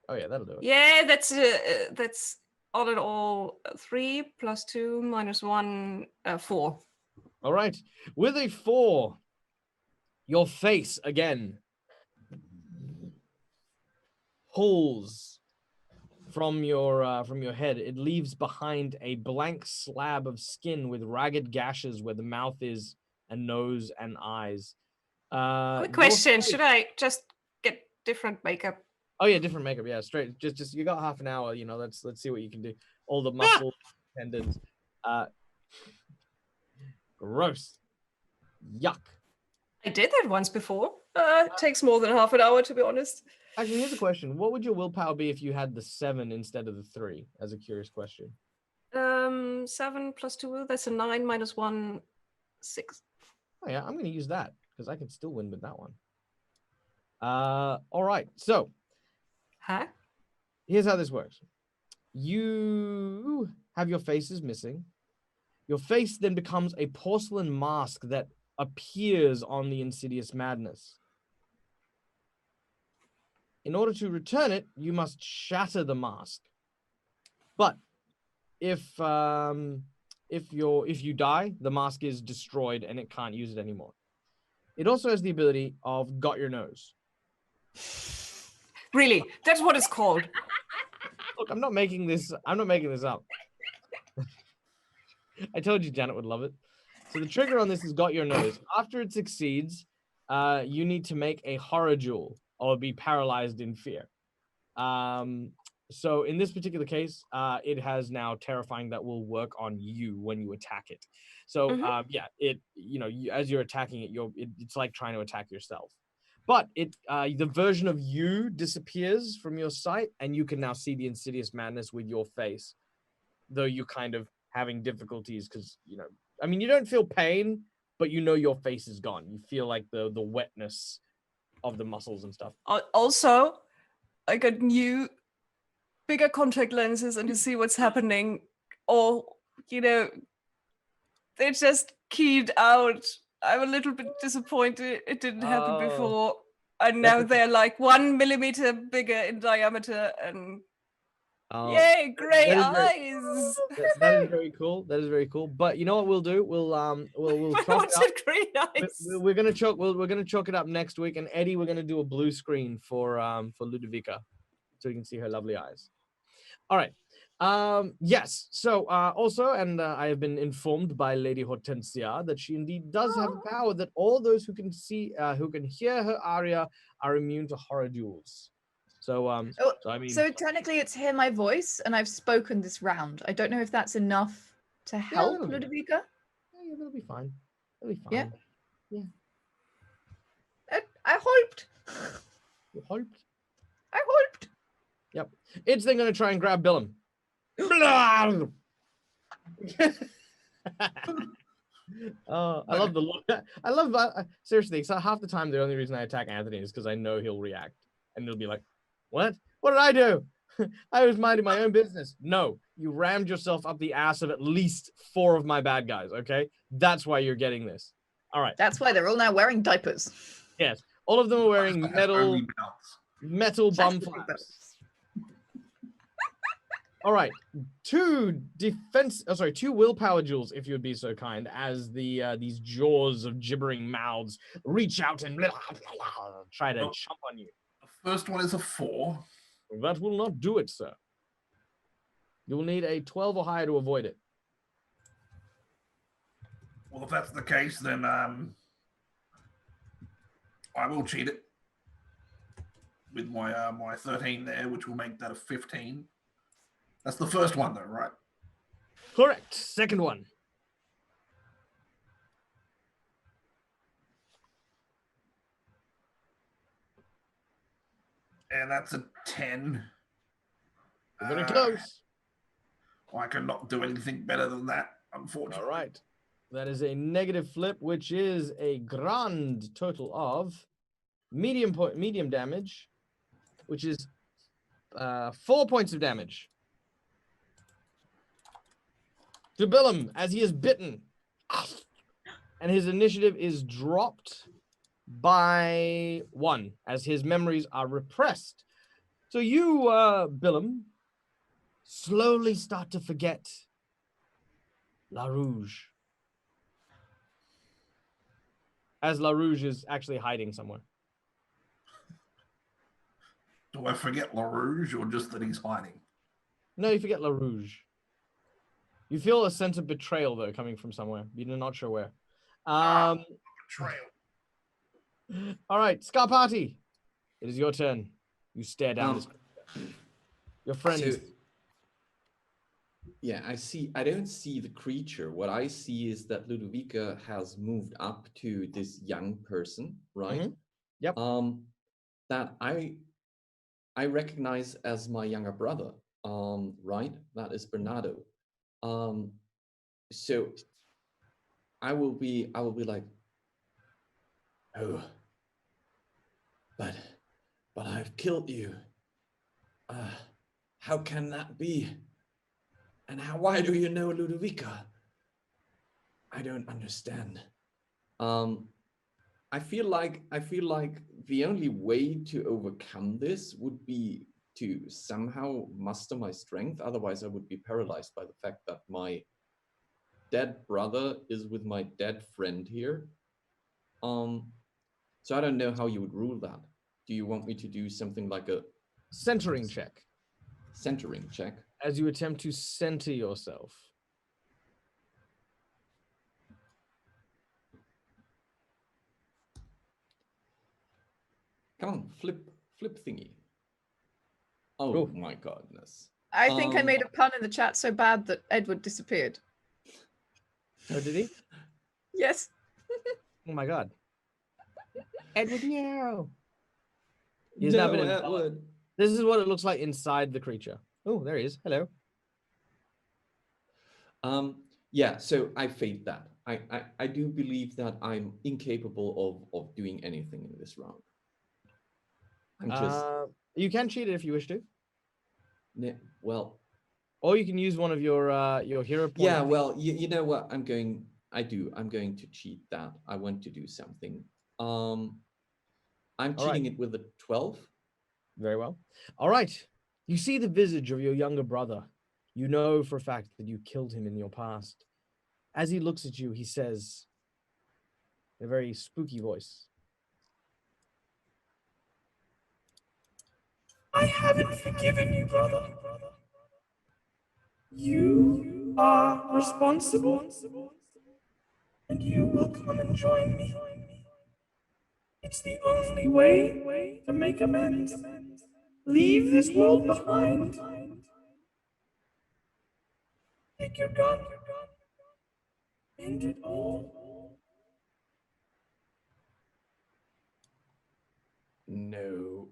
Oh yeah, that'll do it. Yeah, that's all in all 3 + 2 - 1, 4. All right, with a 4, your face again pulls from your head. It leaves behind a blank slab of skin with ragged gashes where the mouth is, and nose and eyes. Quick your question: face- should I just get different makeup? Oh yeah, different makeup. Yeah, straight. Just you got half an hour. Let's see what you can do. All the muscles, tendons. Gross. Yuck. I did that once before. It takes more than half an hour, to be honest. Actually, here's a question: what would your willpower be if you had the 7 instead of the 3? As a curious question. 7 + 2. That's a 9 - 1, 6. Oh yeah, I'm going to use that because I can still win with that one. All right. So Huh? here's how this works. You have your faces missing. Your face then becomes a porcelain mask that appears on the insidious madness. In order to return it, you must shatter the mask. But if you die, the mask is destroyed and it can't use it anymore. It also has the ability of got your nose. Really? That's what it's called. Look, I'm not making this up. I told you Janet would love it. So the trigger on this is got your nose. After it succeeds, you need to make a horror duel or be paralyzed in fear. So in this particular case, it has now terrifying that will work on you when you attack it. So yeah, as you're attacking it, it's like trying to attack yourself. But the version of you disappears from your sight, and you can now see the insidious madness with your face, though you're kind of having difficulties because you don't feel pain, but your face is gone. You feel like the wetness of the muscles and stuff. Also, I got new, bigger contact lenses, and to see what's happening. Or they just keyed out. I'm a little bit disappointed it didn't happen before. And now they're like 1 millimeter bigger in diameter, and yay, gray eyes! That is very cool. That is very cool. But you know what we'll do? We'll chalk What's it up. it, gray eyes? We're gonna chalk it up next week, and Eddie, we're gonna do a blue screen for Ludovica, so you can see her lovely eyes. All right. Yes. So also, and I have been informed by Lady Hortensia that she indeed does have a power that all those who can hear her aria are immune to horror duels. So So technically it's hear my voice and I've spoken this round. I don't know if that's enough to help that'll do. Ludovica. Yeah, that'll be fine. That'll be fine. Yeah. Yeah. I hoped. You hoped? I hoped. Yep. It's then gonna try and grab Billum. Oh, I love the look. I love that. Seriously, so half the time the only reason I attack Anthony is because I know he'll react and he'll be like, "What? What did I do?" I was minding my own business. No, you rammed yourself up the ass of at least 4 of my bad guys, okay? That's why you're getting this. All right. That's why they're all now wearing diapers. Yes. All of them are wearing metal bum Chastity flaps. belts. All right. 2 willpower jewels, if you would be so kind, as these jaws of gibbering mouths reach out and try to chomp on you. The first one is a 4. That will not do it, sir. You will need a 12 or higher to avoid it. Well, if that's the case, then I will cheat it with my my 13 there, which will make that a 15. That's the first one, though, right? Correct. Second one. And that's a 10. You're very close. I cannot do anything better than that, unfortunately. All right. That is a negative flip, which is a grand total of medium damage, which is 4 points of damage. To Billum, as he is bitten. And his initiative is dropped by 1, as his memories are repressed. So you, Billum, slowly start to forget La Rouge. As La Rouge is actually hiding somewhere. Do I forget La Rouge or just that he's hiding? No, you forget La Rouge. You feel a sense of betrayal, though, coming from somewhere. You're not sure where. Betrayal. All right, Scarpati. It is your turn. You stare down this. Your friend. So, yeah, I don't see the creature. What I see is that Ludovica has moved up to this young person, right? Mm-hmm. Yep. That I recognize as my younger brother. Right? That is Bernardo. So I will be like, oh, but I've killed you. How can that be? And why do you know Ludovica? I don't understand. I feel like the only way to overcome this would be to somehow muster my strength. Otherwise, I would be paralyzed by the fact that my dead brother is with my dead friend here. So I don't know how you would rule that. Do you want me to do something like a centering check? Centering check. As you attempt to center yourself. Come on, flip thingy. Oh my goodness. I think I made a pun in the chat so bad that Edward disappeared. Oh, did he? Yes. Oh my god. Edward, no. He's no, now been Edward. This is what it looks like inside the creature. Oh, there he is. Hello. Yeah, so I fade that. I do believe that I'm incapable of doing anything in this round. I'm just you can cheat it if you wish to. Well, or you can use one of your hero points. Yeah, well, you know what? I'm going to cheat that. I want to do something. I'm cheating it with a 12. Very well. All right. You see the visage of your younger brother. You know for a fact that you killed him in your past. As he looks at you, he says in a very spooky voice, I haven't forgiven you, brother. You are responsible, and you will come and join me. It's the only way to make amends. Leave this world behind. Take your gun. End it all. No,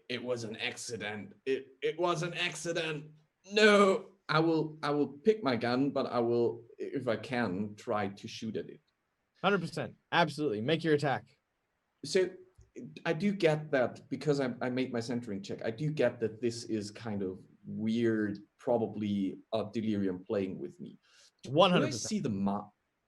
it was an accident. It was an accident. No, I will pick my gun, but I will, if I can, try to shoot at it. 100%. Absolutely. Make your attack. So I do get that because I made my centering check. I do get that this is kind of weird, probably a delirium playing with me. 100%.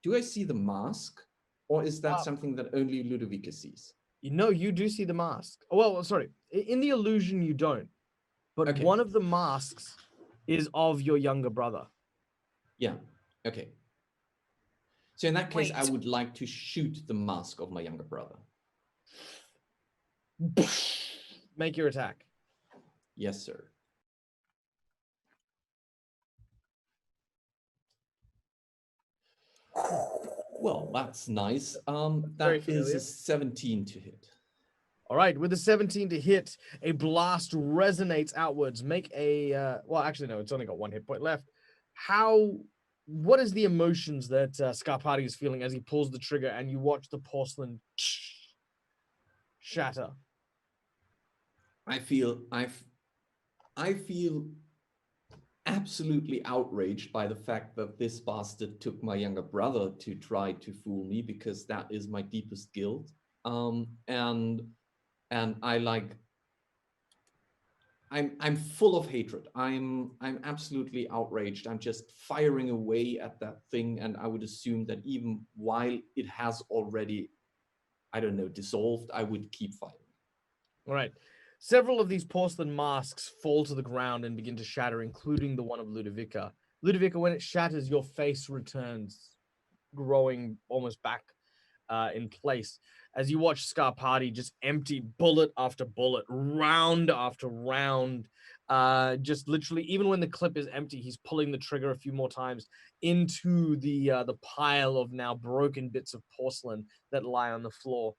Do I see the mask, or is that something that only Ludovica sees? No, you do see the mask. Well, sorry, in the illusion you don't, but Okay. one of the masks is of your younger brother. Yeah. Okay. So in that case, I Wait. would like to shoot the mask of my younger brother. Make your attack. Yes, sir. Well, that's nice. Very That is familiar. a 17 to hit. All right, with the 17 to hit, a blast resonates outwards. Make a well, actually no, it's only got 1 hit point left. What is the emotions that Scarpati is feeling as he pulls the trigger and you watch the porcelain shatter? I feel absolutely outraged by the fact that this bastard took my younger brother to try to fool me, because that is my deepest guilt. And I'm full of hatred. I'm absolutely outraged. I'm just firing away at that thing, and I would assume that even while it has already, I don't know, dissolved, I would keep firing. All right. Several of these porcelain masks fall to the ground and begin to shatter, including the one of Ludovica. Ludovica, when it shatters, your face returns, growing almost back in place. As you watch Scarpati just empty bullet after bullet, round after round, just literally, even when the clip is empty, he's pulling the trigger a few more times into the pile of now broken bits of porcelain that lie on the floor.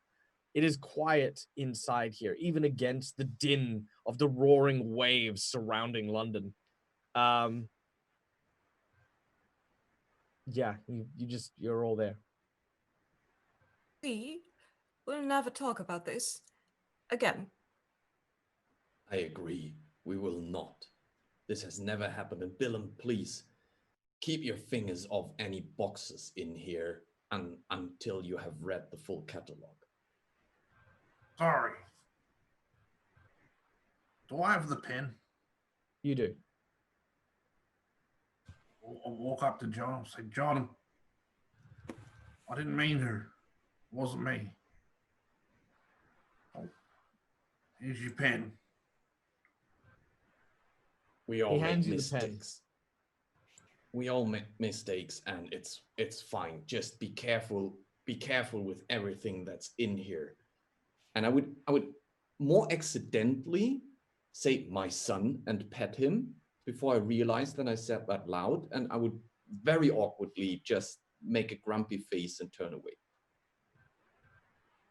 It is quiet inside here, even against the din of the roaring waves surrounding London. Yeah, you're all there. We will never talk about this again. I agree. We will not. This has never happened. And Billum, please keep your fingers off any boxes in here until you have read the full catalog. Sorry. Do I have the pen? You do. I'll walk up to John and say, John, I didn't mean her. It wasn't me. Oh, here's your pen. We all make hands you the pen. mistakes. We all make mistakes, and it's fine. Just be careful. Be careful with everything that's in here. And I would more accidentally say my son and pet him before I realized that I said that loud, and I would very awkwardly just make a grumpy face and turn away.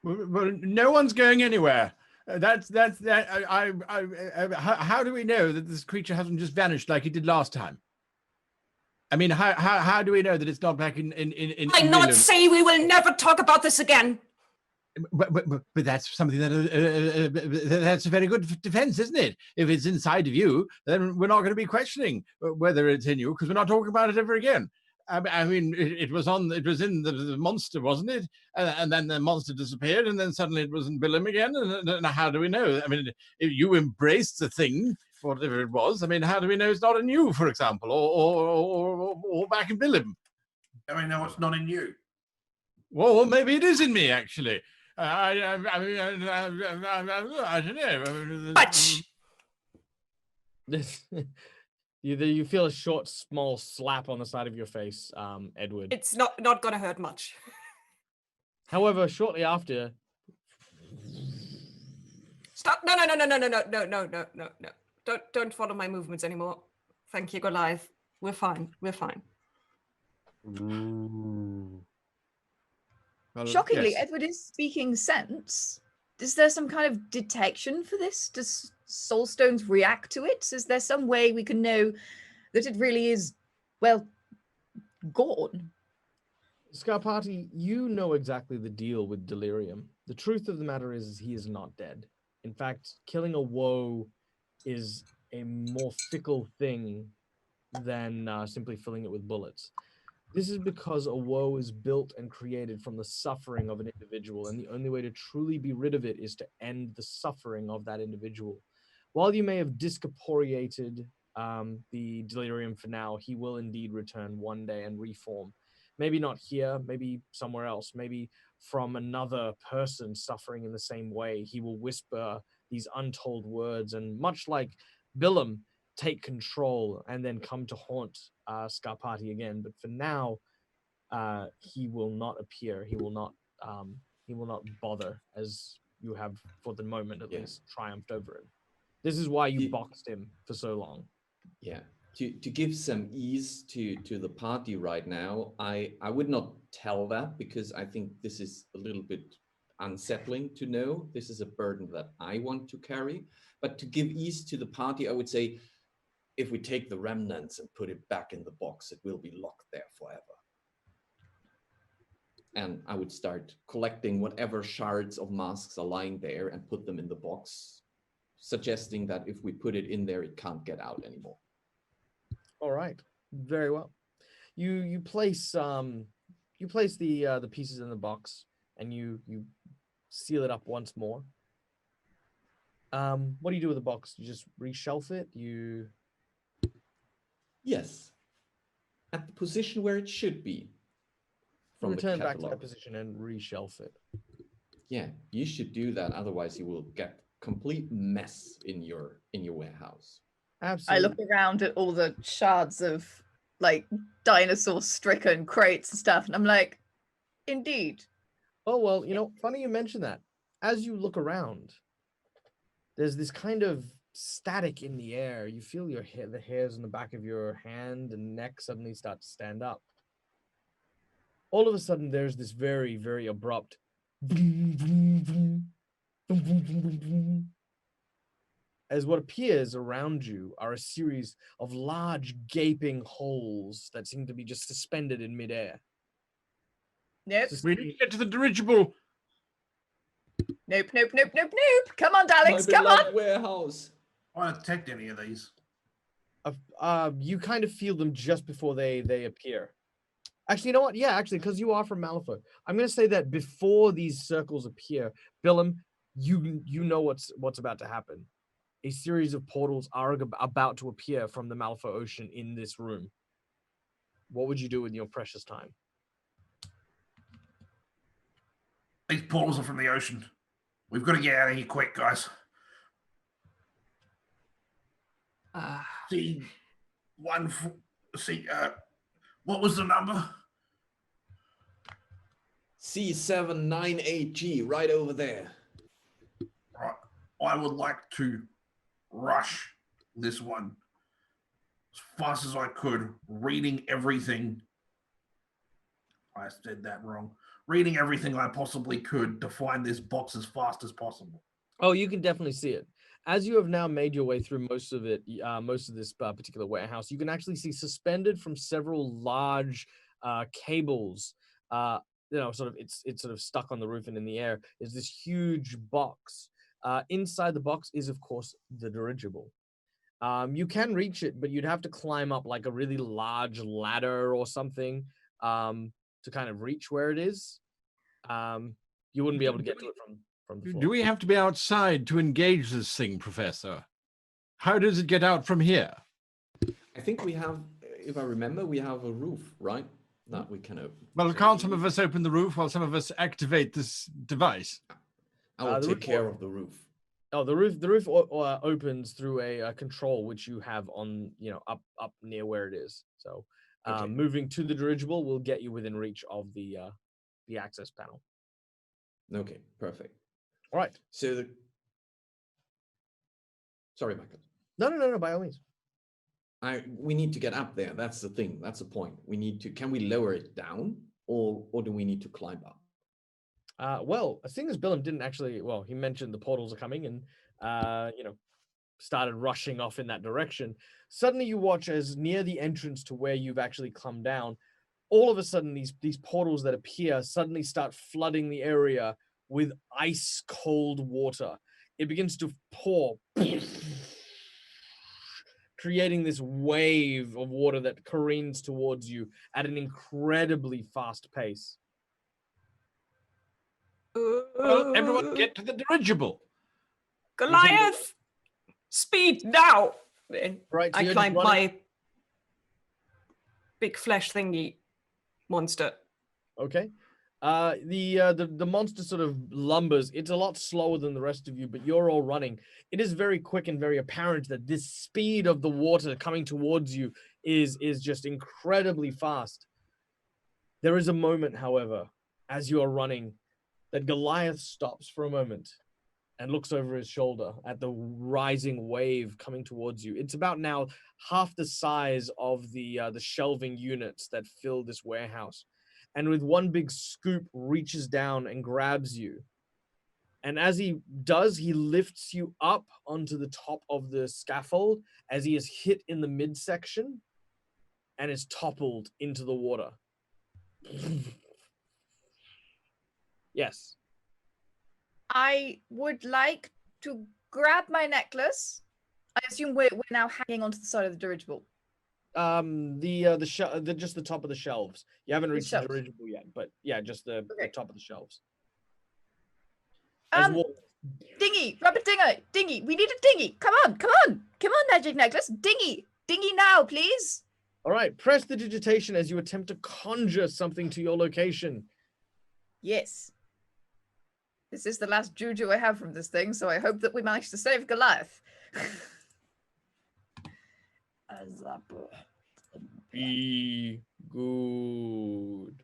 Well, no one's going anywhere. How do we know that this creature hasn't just vanished like it did last time? I mean, how do we know that it's not back in I not say we will never talk about this again. But that's something that's a very good defense, isn't it? If it's inside of you, then we're not going to be questioning whether it's in you, because we're not talking about it ever again. I mean, it was in the monster, wasn't it? And then the monster disappeared, and then suddenly it was in Billum again. And how do we know? I mean, if you embraced the thing, whatever it was, I mean, how do we know it's not in you, for example, or back in Billum? I mean, no, it's not in you. Well, maybe it is in me, actually. I don't know. But You feel a short, small slap on the side of your face, Edward. it's not gonna hurt much. However, shortly after, Stop! No! Don't follow my movements anymore. Thank you, Goliath. We're fine. We're fine. Well, Shockingly, yes. Edward is speaking sense. Is there some kind of detection for this? Does soulstones react to it? Is there some way we can know that it really is, well, gone? Scarpati, you know exactly the deal with delirium. The truth of the matter is he is not dead. In fact, killing a woe is a more fickle thing than simply filling it with bullets. This is because a woe is built and created from the suffering of an individual, and the only way to truly be rid of it is to end the suffering of that individual. While you may have discorporeated the delirium for now, he will indeed return one day and reform. Maybe not here, maybe somewhere else, maybe from another person suffering in the same way. He will whisper these untold words, and much like Billum, take control and then come to haunt Scarpati again. But for now, he will not appear. He will not. He will not bother, as you have, for the moment at least, triumphed over him. This is why you boxed him for so long. Yeah. To give some ease to the party right now, I would not tell that, because I think this is a little bit unsettling to know. This is a burden that I want to carry. But to give ease to the party, I would say, if we take the remnants and put it back in the box, it will be locked there forever. And I would start collecting whatever shards of masks are lying there and put them in the box, suggesting that if we put it in there, it can't get out anymore. All right, very well. You place the pieces in the box, and you seal it up once more. What do you do with the box? You just reshelf it? Yes, at the position where it should be. From return back to that position and reshelf it. Yeah, you should do that. Otherwise, you will get complete mess in your warehouse. Absolutely. I look around at all the shards of like dinosaur-stricken crates and stuff, and I'm like, indeed. Oh well, you know, funny you mention that. As you look around, there's this kind of static in the air. You feel the hairs on the back of your hand and neck suddenly start to stand up. All of a sudden, there's this very, very abrupt boom, boom, boom, boom, boom, boom, boom, boom, as what appears around you are a series of large gaping holes that seem to be just suspended in midair. Nope. We need to get to the dirigible. Nope, nope, nope, nope, nope. Come on, darlings, come on. Warehouse. I don't detect any of these. You kind of feel them just before they appear. Actually, you know what? Yeah, actually, because you are from Malifaux, I'm going to say that before these circles appear, Billum, you know what's about to happen. A series of portals are about to appear from the Malifaux Ocean in this room. What would you do with your precious time? These portals are from the ocean. We've got to get out of here quick, guys. What was the number? C798G, right over there. Right. I would like to rush this one as fast as I could, reading everything. I said that wrong. Reading everything I possibly could to find this box as fast as possible. Oh, you can definitely see it. As you have now made your way through most of it, most of this particular warehouse, you can actually see suspended from several large cables. Sort of it's sort of stuck on the roof and in the air is this huge box. Inside the box is, of course, the dirigible. You can reach it, but you'd have to climb up like a really large ladder or something to kind of reach where it is. You wouldn't be able to get to it from the floor. Do we have to be outside to engage this thing, Professor? How does it get out from here? I think we have, if I remember, we have a roof, right? That we can open. Well, can't some of us open the roof while some of us activate this device? I will take care of the roof. Oh, the roof opens through a control which you have on, up near where it is. So moving to the dirigible will get you within reach of the access panel. Okay, perfect. All right. So sorry, Michael. No, by all means. We need to get up there. That's the thing. That's the point. Can we lower it down or do we need to climb up? Well, seeing as Billum didn't actually, he mentioned the portals are coming and, started rushing off in that direction. Suddenly you watch as near the entrance to where you've actually come down, all of a sudden these portals that appear suddenly start flooding the area with ice cold water. It begins to pour, creating this wave of water that careens towards you at an incredibly fast pace. Well, everyone get to the dirigible. Goliath! Speed now! Right, so I you're just climbed running- my big flesh thingy monster. Okay. The monster sort of lumbers. It's a lot slower than the rest of you, but you're all running. It is very quick and very apparent that this speed of the water coming towards you is just incredibly fast. There is a moment, however, as you are running, that Goliath stops for a moment and looks over his shoulder at the rising wave coming towards you. It's about now half the size of the shelving units that fill this warehouse. And with one big scoop, reaches down and grabs you. And as he does, he lifts you up onto the top of the scaffold as he is hit in the midsection and is toppled into the water. Yes. I would like to grab my necklace. I assume we're now hanging onto the side of the dirigible. Just the top of the shelves. You haven't reached the shelves. dirigible yet, but yeah, just the Okay. top of the shelves. As Dinghy, rubber dinghy. We need a dinghy. Come on, magic necklace. Dinghy now, please. All right, press the digitation as you attempt to conjure something to your location. Yes. This is the last juju I have from this thing, so I hope that we manage to save Goliath. Be good.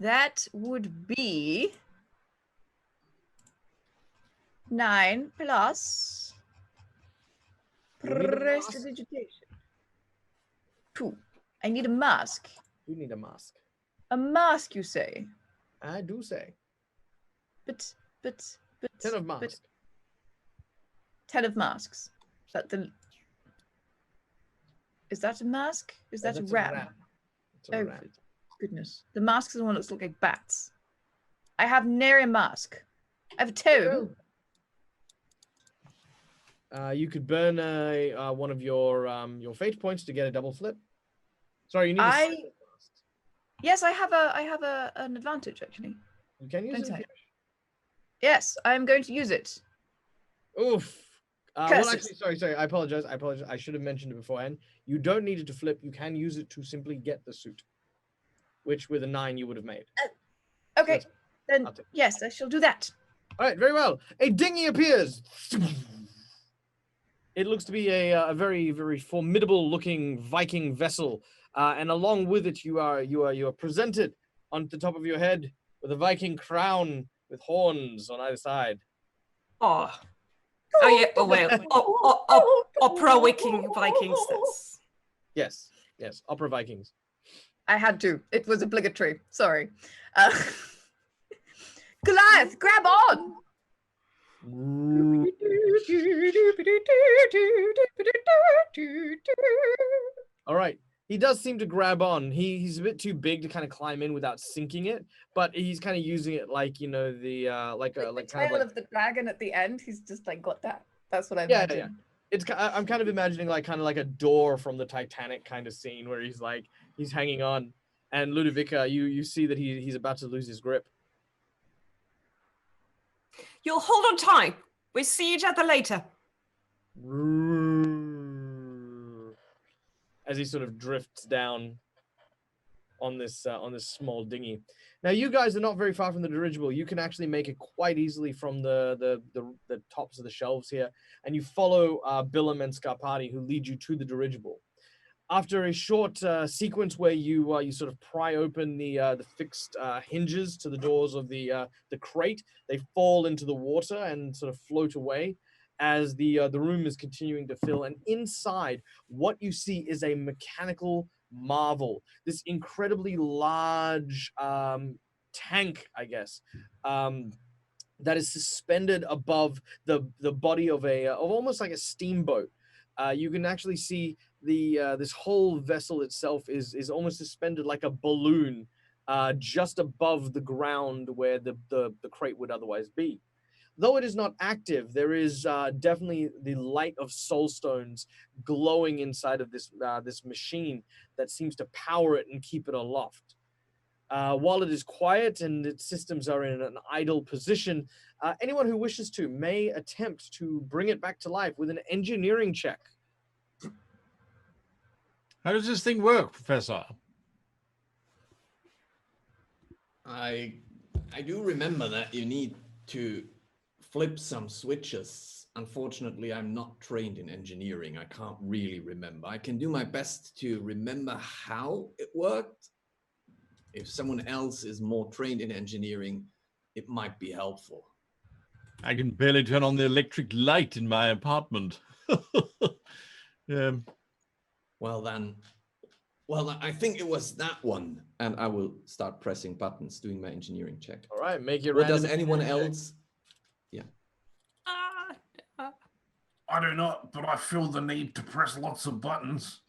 That would be 9 plus prestidigitation. 2. I need a mask. You need a mask. A mask, you say? I do say. But 10 of masks. 10 of masks. Is that a mask? Is that a ram? Oh, goodness. The mask is the one that looks like bats. I have nary a mask. I have a toe. You could burn one of your fate points to get a double flip. Sorry, you need Yes, I have an advantage actually. You can use it. Yes, I'm going to use it. Oof. Well, actually, sorry. I apologize. I should have mentioned it beforehand. You don't need it to flip. You can use it to simply get the suit, which with a 9 you would have made. Okay, then yes, I shall do that. All right, very well. A dinghy appears. It looks to be a very, very formidable-looking Viking vessel, and along with it, you are presented on the top of your head with a Viking crown with horns on either side. Oh yeah. Oh well. Opera Viking Vikings. That's... Yes. Opera Vikings. I had to. It was obligatory. Sorry. Goliath, grab on. All right. He does seem to grab on. He's a bit too big to kind of climb in without sinking it, but he's kind of using it like, you know, the tail of the dragon at the end. He's just like got that. That's what I imagine. Yeah. I'm kind of imagining like a door from the Titanic kind of scene where he's hanging on, and Ludovica, you see that he's about to lose his grip. You'll hold on tight. We'll see each other later. As he sort of drifts down on this small dinghy. Now you guys are not very far from the dirigible. You can actually make it quite easily from the tops of the shelves here, and you follow Billum and Scarpati, who lead you to the dirigible. After a short sequence where you sort of pry open the fixed hinges to the doors of the crate, they fall into the water and sort of float away as the room is continuing to fill. And inside, what you see is a mechanical marvel. This incredibly large tank, I guess, that is suspended above the body of almost like a steamboat. You can actually see this whole vessel itself is almost suspended like a balloon just above the ground where the crate would otherwise be. though it is not active, there is definitely the light of soul stones glowing inside of this machine that seems to power it and keep it aloft. While it is quiet and its systems are in an idle position, anyone who wishes to may attempt to bring it back to life with an engineering check. How does this thing work, Professor? I do remember that you need to flip some switches. Unfortunately, I'm not trained in engineering. I can't really remember. I can do my best to remember how it worked. If someone else is more trained in engineering, it might be helpful. I can barely turn on the electric light in my apartment. Well, I think it was that one. And I will start pressing buttons, doing my engineering check. All right, make your Or random does anyone engineering else? Yeah. I do not, but I feel the need to press lots of buttons.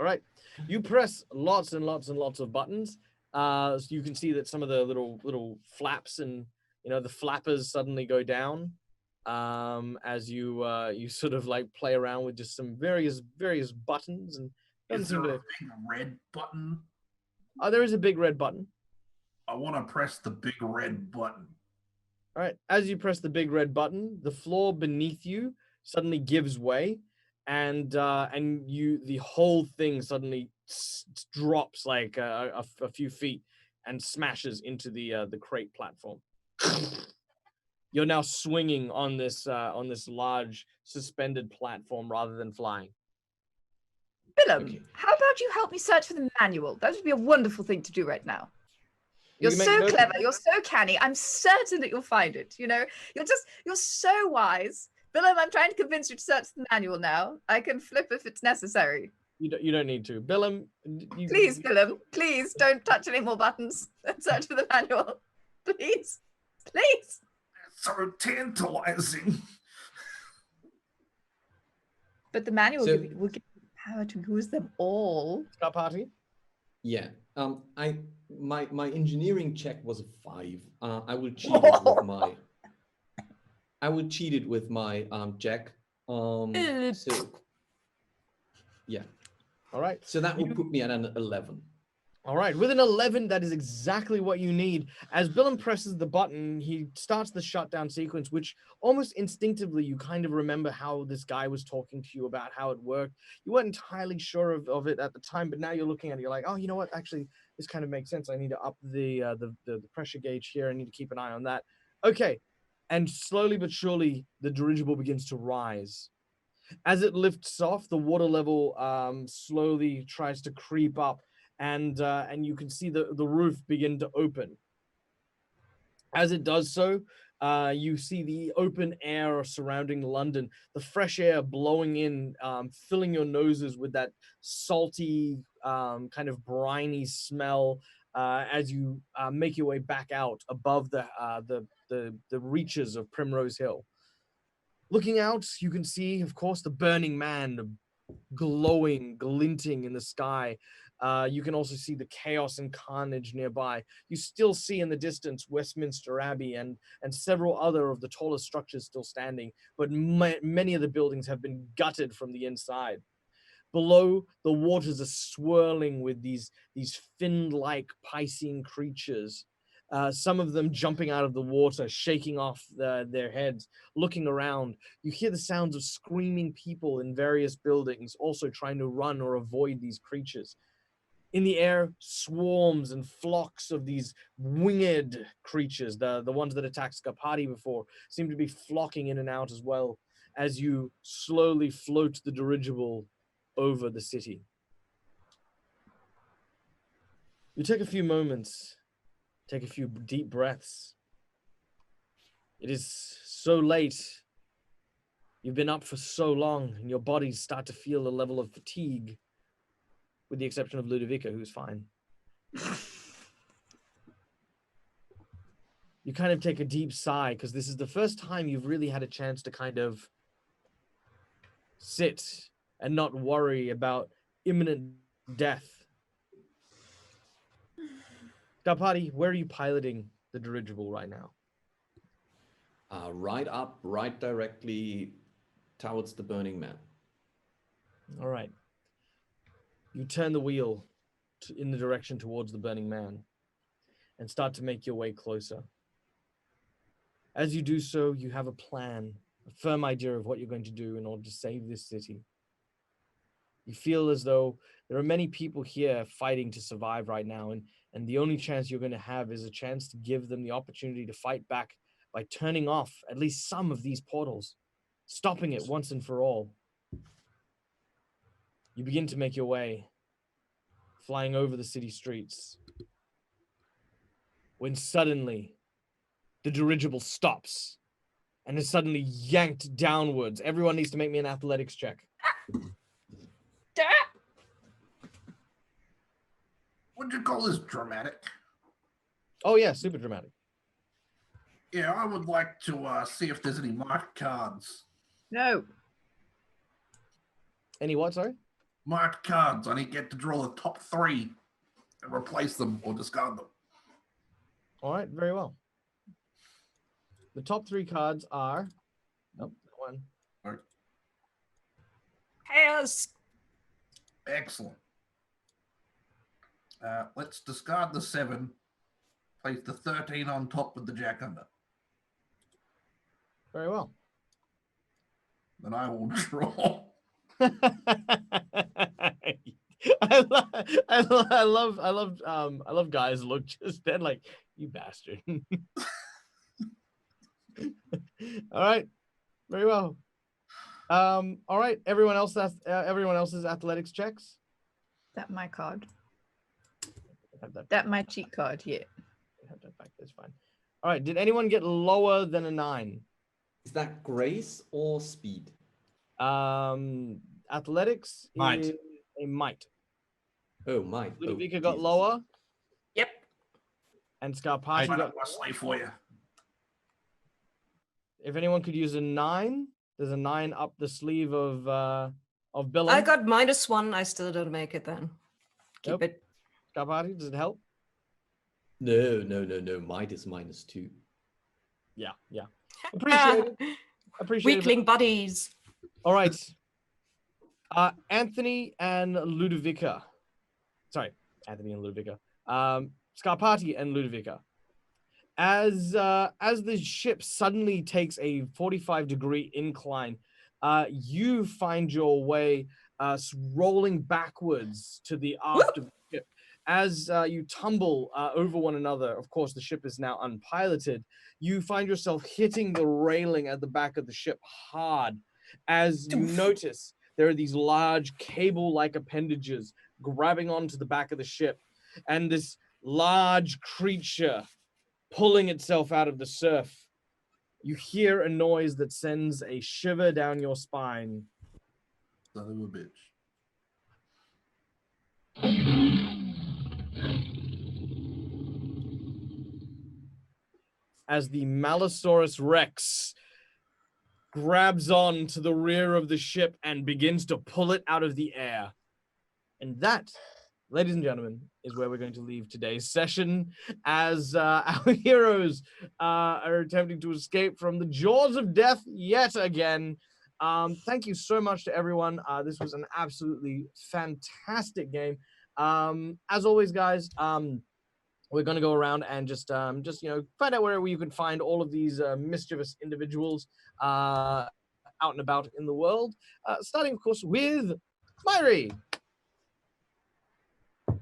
All right, you press lots and lots and lots of buttons. So you can see that some of the little flaps and the flappers suddenly go down as you sort of like play around with just some various buttons and doesn't Is there seem to. a big red button? Oh, there is a big red button. I want to press the big red button. All right, as you press the big red button, the floor beneath you suddenly gives way, and the whole thing suddenly drops like a few feet and smashes into the crate platform. You're now swinging on this large suspended platform rather than flying. Billum, Okay. how about you help me search for the manual? That would be a wonderful thing to do right now. You're You can so make note of clever. it. You're so canny. I'm certain that you'll find it. You're so wise. Billum, I'm trying to convince you to search the manual now. I can flip if it's necessary. You don't need to. Billum, Please, Billum, please don't touch any more buttons and search for the manual. Please. Please. It's so tantalizing. But the manual So- will give you the power to use them all. Scarpati. Yeah. My engineering check was a 5. I will cheat it with my. I will cheat it with my jack. So yeah. All right. So that will put me at an 11. All right, with an 11, that is exactly what you need. As Billum presses the button, he starts the shutdown sequence, which almost instinctively you kind of remember how this guy was talking to you about how it worked. You weren't entirely sure of it at the time, but now you're looking at it, you're like, oh, you know what? Actually, this kind of makes sense. I need to up the pressure gauge here. I need to keep an eye on that. Okay, and slowly but surely, the dirigible begins to rise. As it lifts off, the water level slowly tries to creep up. And you can see the roof begin to open. As it does so, you see the open air surrounding London, the fresh air blowing in, filling your noses with that salty, kind of briny smell as you make your way back out above the reaches of Primrose Hill. Looking out, you can see, of course, the Burning Man glowing, glinting in the sky. You can also see the chaos and carnage nearby. You still see in the distance Westminster Abbey and several other of the tallest structures still standing, but many of the buildings have been gutted from the inside. Below, the waters are swirling with these fin-like piscine creatures. Some of them jumping out of the water, shaking off their heads, looking around. You hear the sounds of screaming people in various buildings, also trying to run or avoid these creatures. In the air, swarms and flocks of these winged creatures, the ones that attacked Scarpati before, seem to be flocking in and out as well, as you slowly float the dirigible over the city. You take a few moments, take a few deep breaths. It is so late. You've been up for so long, and your bodies start to feel a level of fatigue, with the exception of Ludovica, who's fine. You kind of take a deep sigh, because this is the first time you've really had a chance to kind of sit and not worry about imminent death. Scarpati, where are you piloting the dirigible right now? Right up, right directly towards the burning man. All right. You turn the wheel in the direction towards the burning man and start to make your way closer. As you do so, you have a plan, a firm idea of what you're going to do in order to save this city. You feel as though there are many people here fighting to survive right now, and the only chance you're going to have is a chance to give them the opportunity to fight back by turning off at least some of these portals, stopping it once and for all. You begin to make your way, flying over the city streets, when suddenly the dirigible stops and is suddenly yanked downwards. Everyone needs to make me an athletics check. Would you call this dramatic? Oh yeah, super dramatic. Yeah, I would like to see if there's any marked cards. No. Any what, sorry? Marked cards. I need to get to draw the top 3 and replace them or discard them. All right, very well. The top 3 cards are... Nope, one. All right. Chaos. Excellent. Let's discard the 7. Place the 13 on top with the jack under. Very well. Then I will draw. I love guys look just then like, you bastard. All right, very well. All right, everyone else's athletics checks. That my card. Have that. That my cheat card, yeah. Have that back. That's fine. All right. Did anyone get lower than a 9? Is that grace or speed? Athletics Might. is a might. Oh, might. Ludovica Oh, got Jesus. lower, Yep. and Scarpati I got. got Wesley for you. If anyone could use a 9, there's a 9 up the sleeve of Billum. I got -1. I still don't make it then. Keep Nope. it. Scarpati, does it help? No. Might is -2. Yeah. Appreciate it. Appreciate Weakling it. buddies. All right. Anthony and Ludovica. Sorry, Anthony and Ludovica. Scarpati and Ludovica. As the ship suddenly takes a 45-degree incline, you find your way rolling backwards to the aft of the ship. As you tumble over one another, of course, the ship is now unpiloted. You find yourself hitting the railing at the back of the ship hard. As you notice, there are these large cable-like appendages grabbing onto the back of the ship, and this large creature pulling itself out of the surf. You hear a noise that sends a shiver down your spine. Son of a bitch. As the Malifaux Rex grabs on to the rear of the ship and begins to pull it out of the air. And that, ladies and gentlemen, is where we're going to leave today's session as our heroes are attempting to escape from the jaws of death yet again. Thank you so much to everyone. This was an absolutely fantastic game. As always, guys, we're going to go around and just find out where you can find all of these mischievous individuals out and about in the world. Starting, of course, with Mhaire.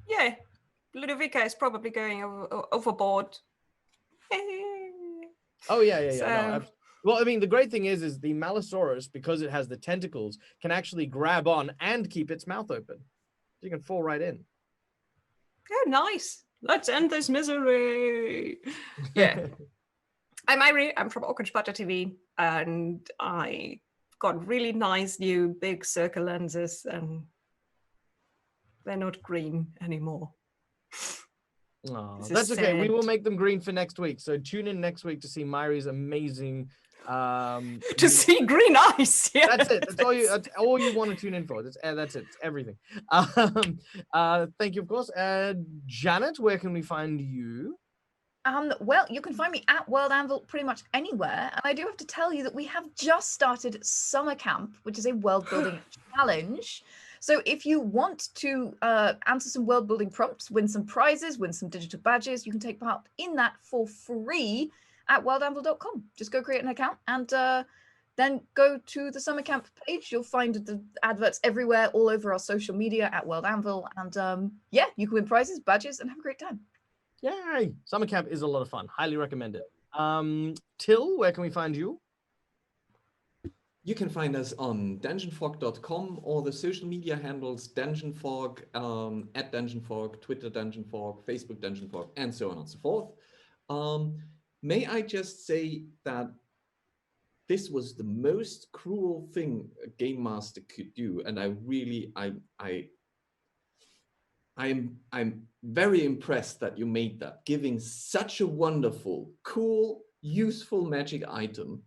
Yeah, Ludovica is probably going overboard. Oh yeah. So- No, well, I mean, the great thing is the Malifaux, because it has the tentacles, can actually grab on and keep its mouth open. So you can fall right in. Oh, nice. Let's end this misery. Yeah. I'm Mhaire. I'm from Orchid Sputter TV, and I got really nice new big circle lenses, and they're not green anymore. Oh, This is that's okay. We will sad. make them green for next week. So tune in next week to see Maire's amazing. To see green eyes. Yeah. That's it. That's all you want to tune in for. That's it. It's everything. Thank you, of course. Janet, where can we find you? Well, you can find me at World Anvil pretty much anywhere. And I do have to tell you that we have just started Summer Camp, which is a world building challenge. So if you want to answer some world building prompts, win some prizes, win some digital badges, you can take part in that for free at worldanvil.com. Just go create an account and then go to the Summer Camp page. You'll find the adverts everywhere, all over our social media at World Anvil. And yeah, you can win prizes, badges, and have a great time. Yay! Summer camp is a lot of fun. Highly recommend it. Till, where can we find you? You can find us on dungeonfog.com or the social media handles dungeonfog, at dungeonfog, Twitter dungeonfog, Facebook dungeonfog, and so on and so forth. May I just say that this was the most cruel thing a game master could do, and I'm very impressed that you made that, giving such a wonderful, cool, useful magic item,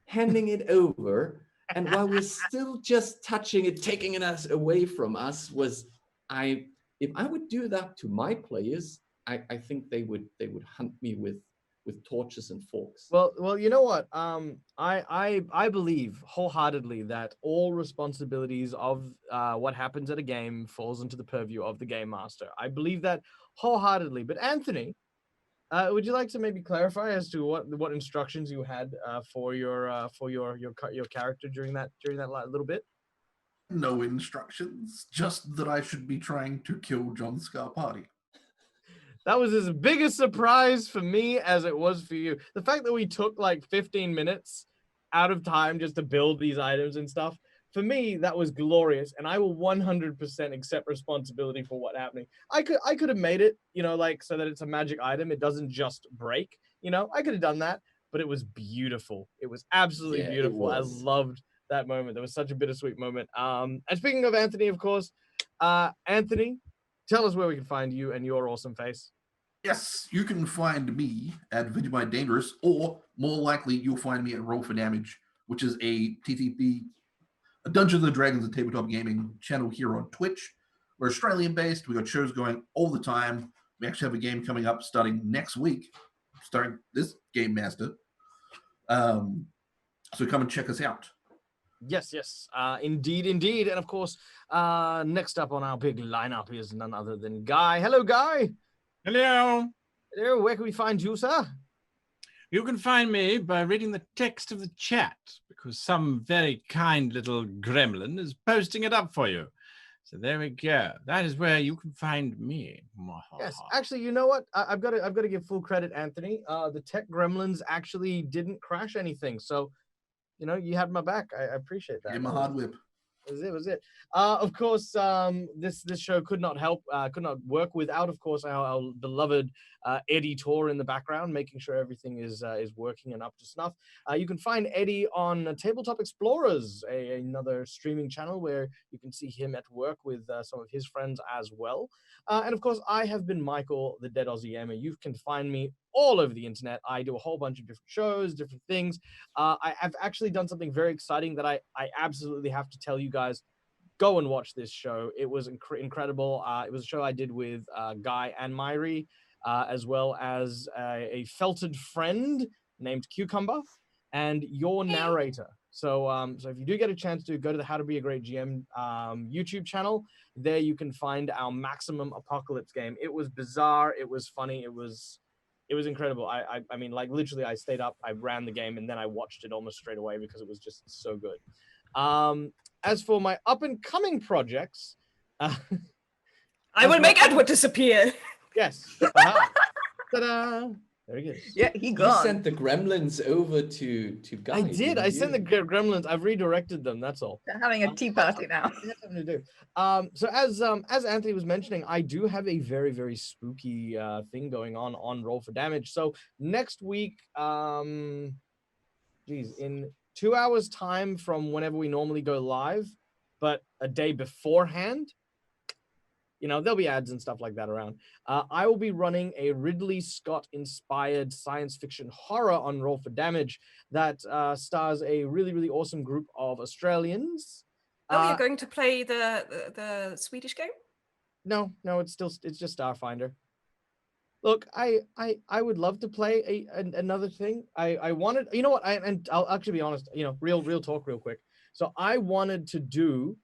handing it over, and while we're still just touching it, taking it away from us, if I would do that to my players, I think they would hunt me with torches and forks. Well, you know what? I believe wholeheartedly that all responsibilities of what happens at a game falls into the purview of the game master. I believe that wholeheartedly. But Anthony, would you like to maybe clarify as to what instructions you had for your character during that little bit? No instructions, just that I should be trying to kill John Scarpati. That was as big a surprise for me as it was for you. The fact that we took like 15 minutes out of time just to build these items and stuff, for me, that was glorious. And I will 100% accept responsibility for what happening. I could have made it, like so that it's a magic item. It doesn't just break, I could have done that, but it was beautiful. It was absolutely beautiful. I loved that moment. There was such a bittersweet moment. And speaking of Anthony, of course, Anthony, tell us where we can find you and your awesome face. Yes, you can find me at Vegemite Dangerous, or more likely, you'll find me at Roll for Damage, which is a TTP, a Dungeons and Dragons and tabletop gaming channel here on Twitch. We're Australian-based. We got shows going all the time. We actually have a game coming up starting next week, starring this game master. So come and check us out. Yes, indeed. And of course, next up on our big lineup is none other than Guy. Hello, Guy. Hello. Hello, where can we find you, sir? You can find me by reading the text of the chat, because some very kind little gremlin is posting it up for you. So there we go. That is where you can find me. Yes, actually, you know what? I've got to give full credit, Anthony. The tech gremlins actually didn't crash anything, so you had my back. I appreciate that. Give him a hard whip. Was it. Of course, this show could not work without, of course, our beloved editor in the background, making sure everything is working and up to snuff. You can find Eddie on Tabletop Explorers, another streaming channel where you can see him at work with some of his friends as well. And of course, I have been Michael, the Dead Aussie Gamer. You can find me all over the internet. I do a whole bunch of different shows, different things. I have actually done something very exciting that I absolutely have to tell you guys. Go and watch this show. It was incredible. It was a show I did with Guy and Mhaire, as well as a felted friend named Cucumber and your narrator. So if you do get a chance to go to the How to Be a Great GM YouTube channel, there you can find our Maximum Apocalypse game. It was bizarre. It was funny. It was incredible. I mean, like literally, I stayed up, I ran the game, and then I watched it almost straight away because it was just so good. As for my up and coming projects, I will make Edward disappear. Yes. Ta-da! There he is. Yeah, he gone. You sent the gremlins over to Guy. I did. I sent the gremlins. I've redirected them. That's all. They're having a tea party now. To do. So as Anthony was mentioning, I do have a very, very spooky thing going on Roll for Damage. So next week, in 2 hours time from whenever we normally go live, but a day beforehand, there'll be ads and stuff like that around. I will be running a Ridley Scott inspired science fiction horror on Roll for Damage that stars a really, really awesome group of Australians. You're going to play the Swedish game? No, it's just Starfinder. Look, I would love to play another thing. I wanted, you know what? And I'll actually be honest. You know, real talk, real quick. So I wanted to do.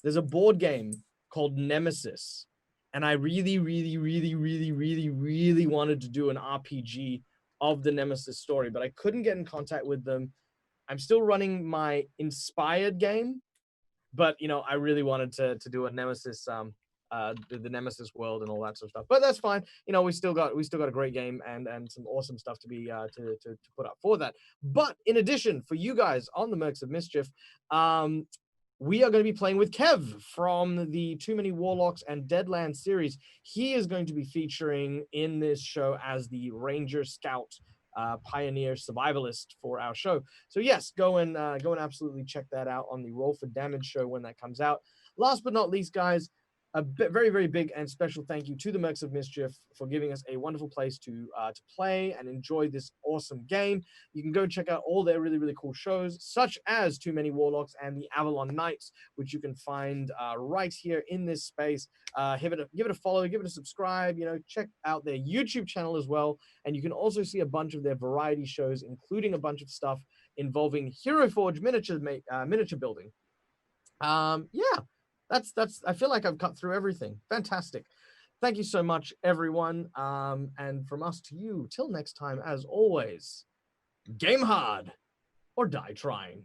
There's a board game called Nemesis, and I really wanted to do an RPG of the Nemesis story, but I couldn't get in contact with them. I'm still running my inspired game, but you know, I really wanted to do a Nemesis, the Nemesis world and all that sort of stuff. But that's fine. You know, we still got a great game and some awesome stuff to be to put up for that. But in addition, for you guys on the Mercs of Mischief, we are going to be playing with Kev from the Too Many Warlocks and Deadlands series. He is going to be featuring in this show as the Ranger Scout pioneer survivalist for our show. So yes, go and absolutely check that out on the Roll for Damage show when that comes out. Last but not least, guys, a very big and special thank you to the Mercs of Mischief for giving us a wonderful place to play and enjoy this awesome game. You can go check out all their really cool shows, such as Too Many Warlocks and the Avalon Knights, which you can find right here in this space. Give it a follow, give it a subscribe. You know, check out their YouTube channel as well, and you can also see a bunch of their variety shows, including a bunch of stuff involving Hero Forge miniature building. Yeah. That's I feel like I've cut through everything. Fantastic. Thank you so much, everyone. And from us to you, till next time, as always, game hard or die trying.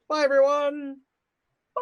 Bye, everyone. Bye.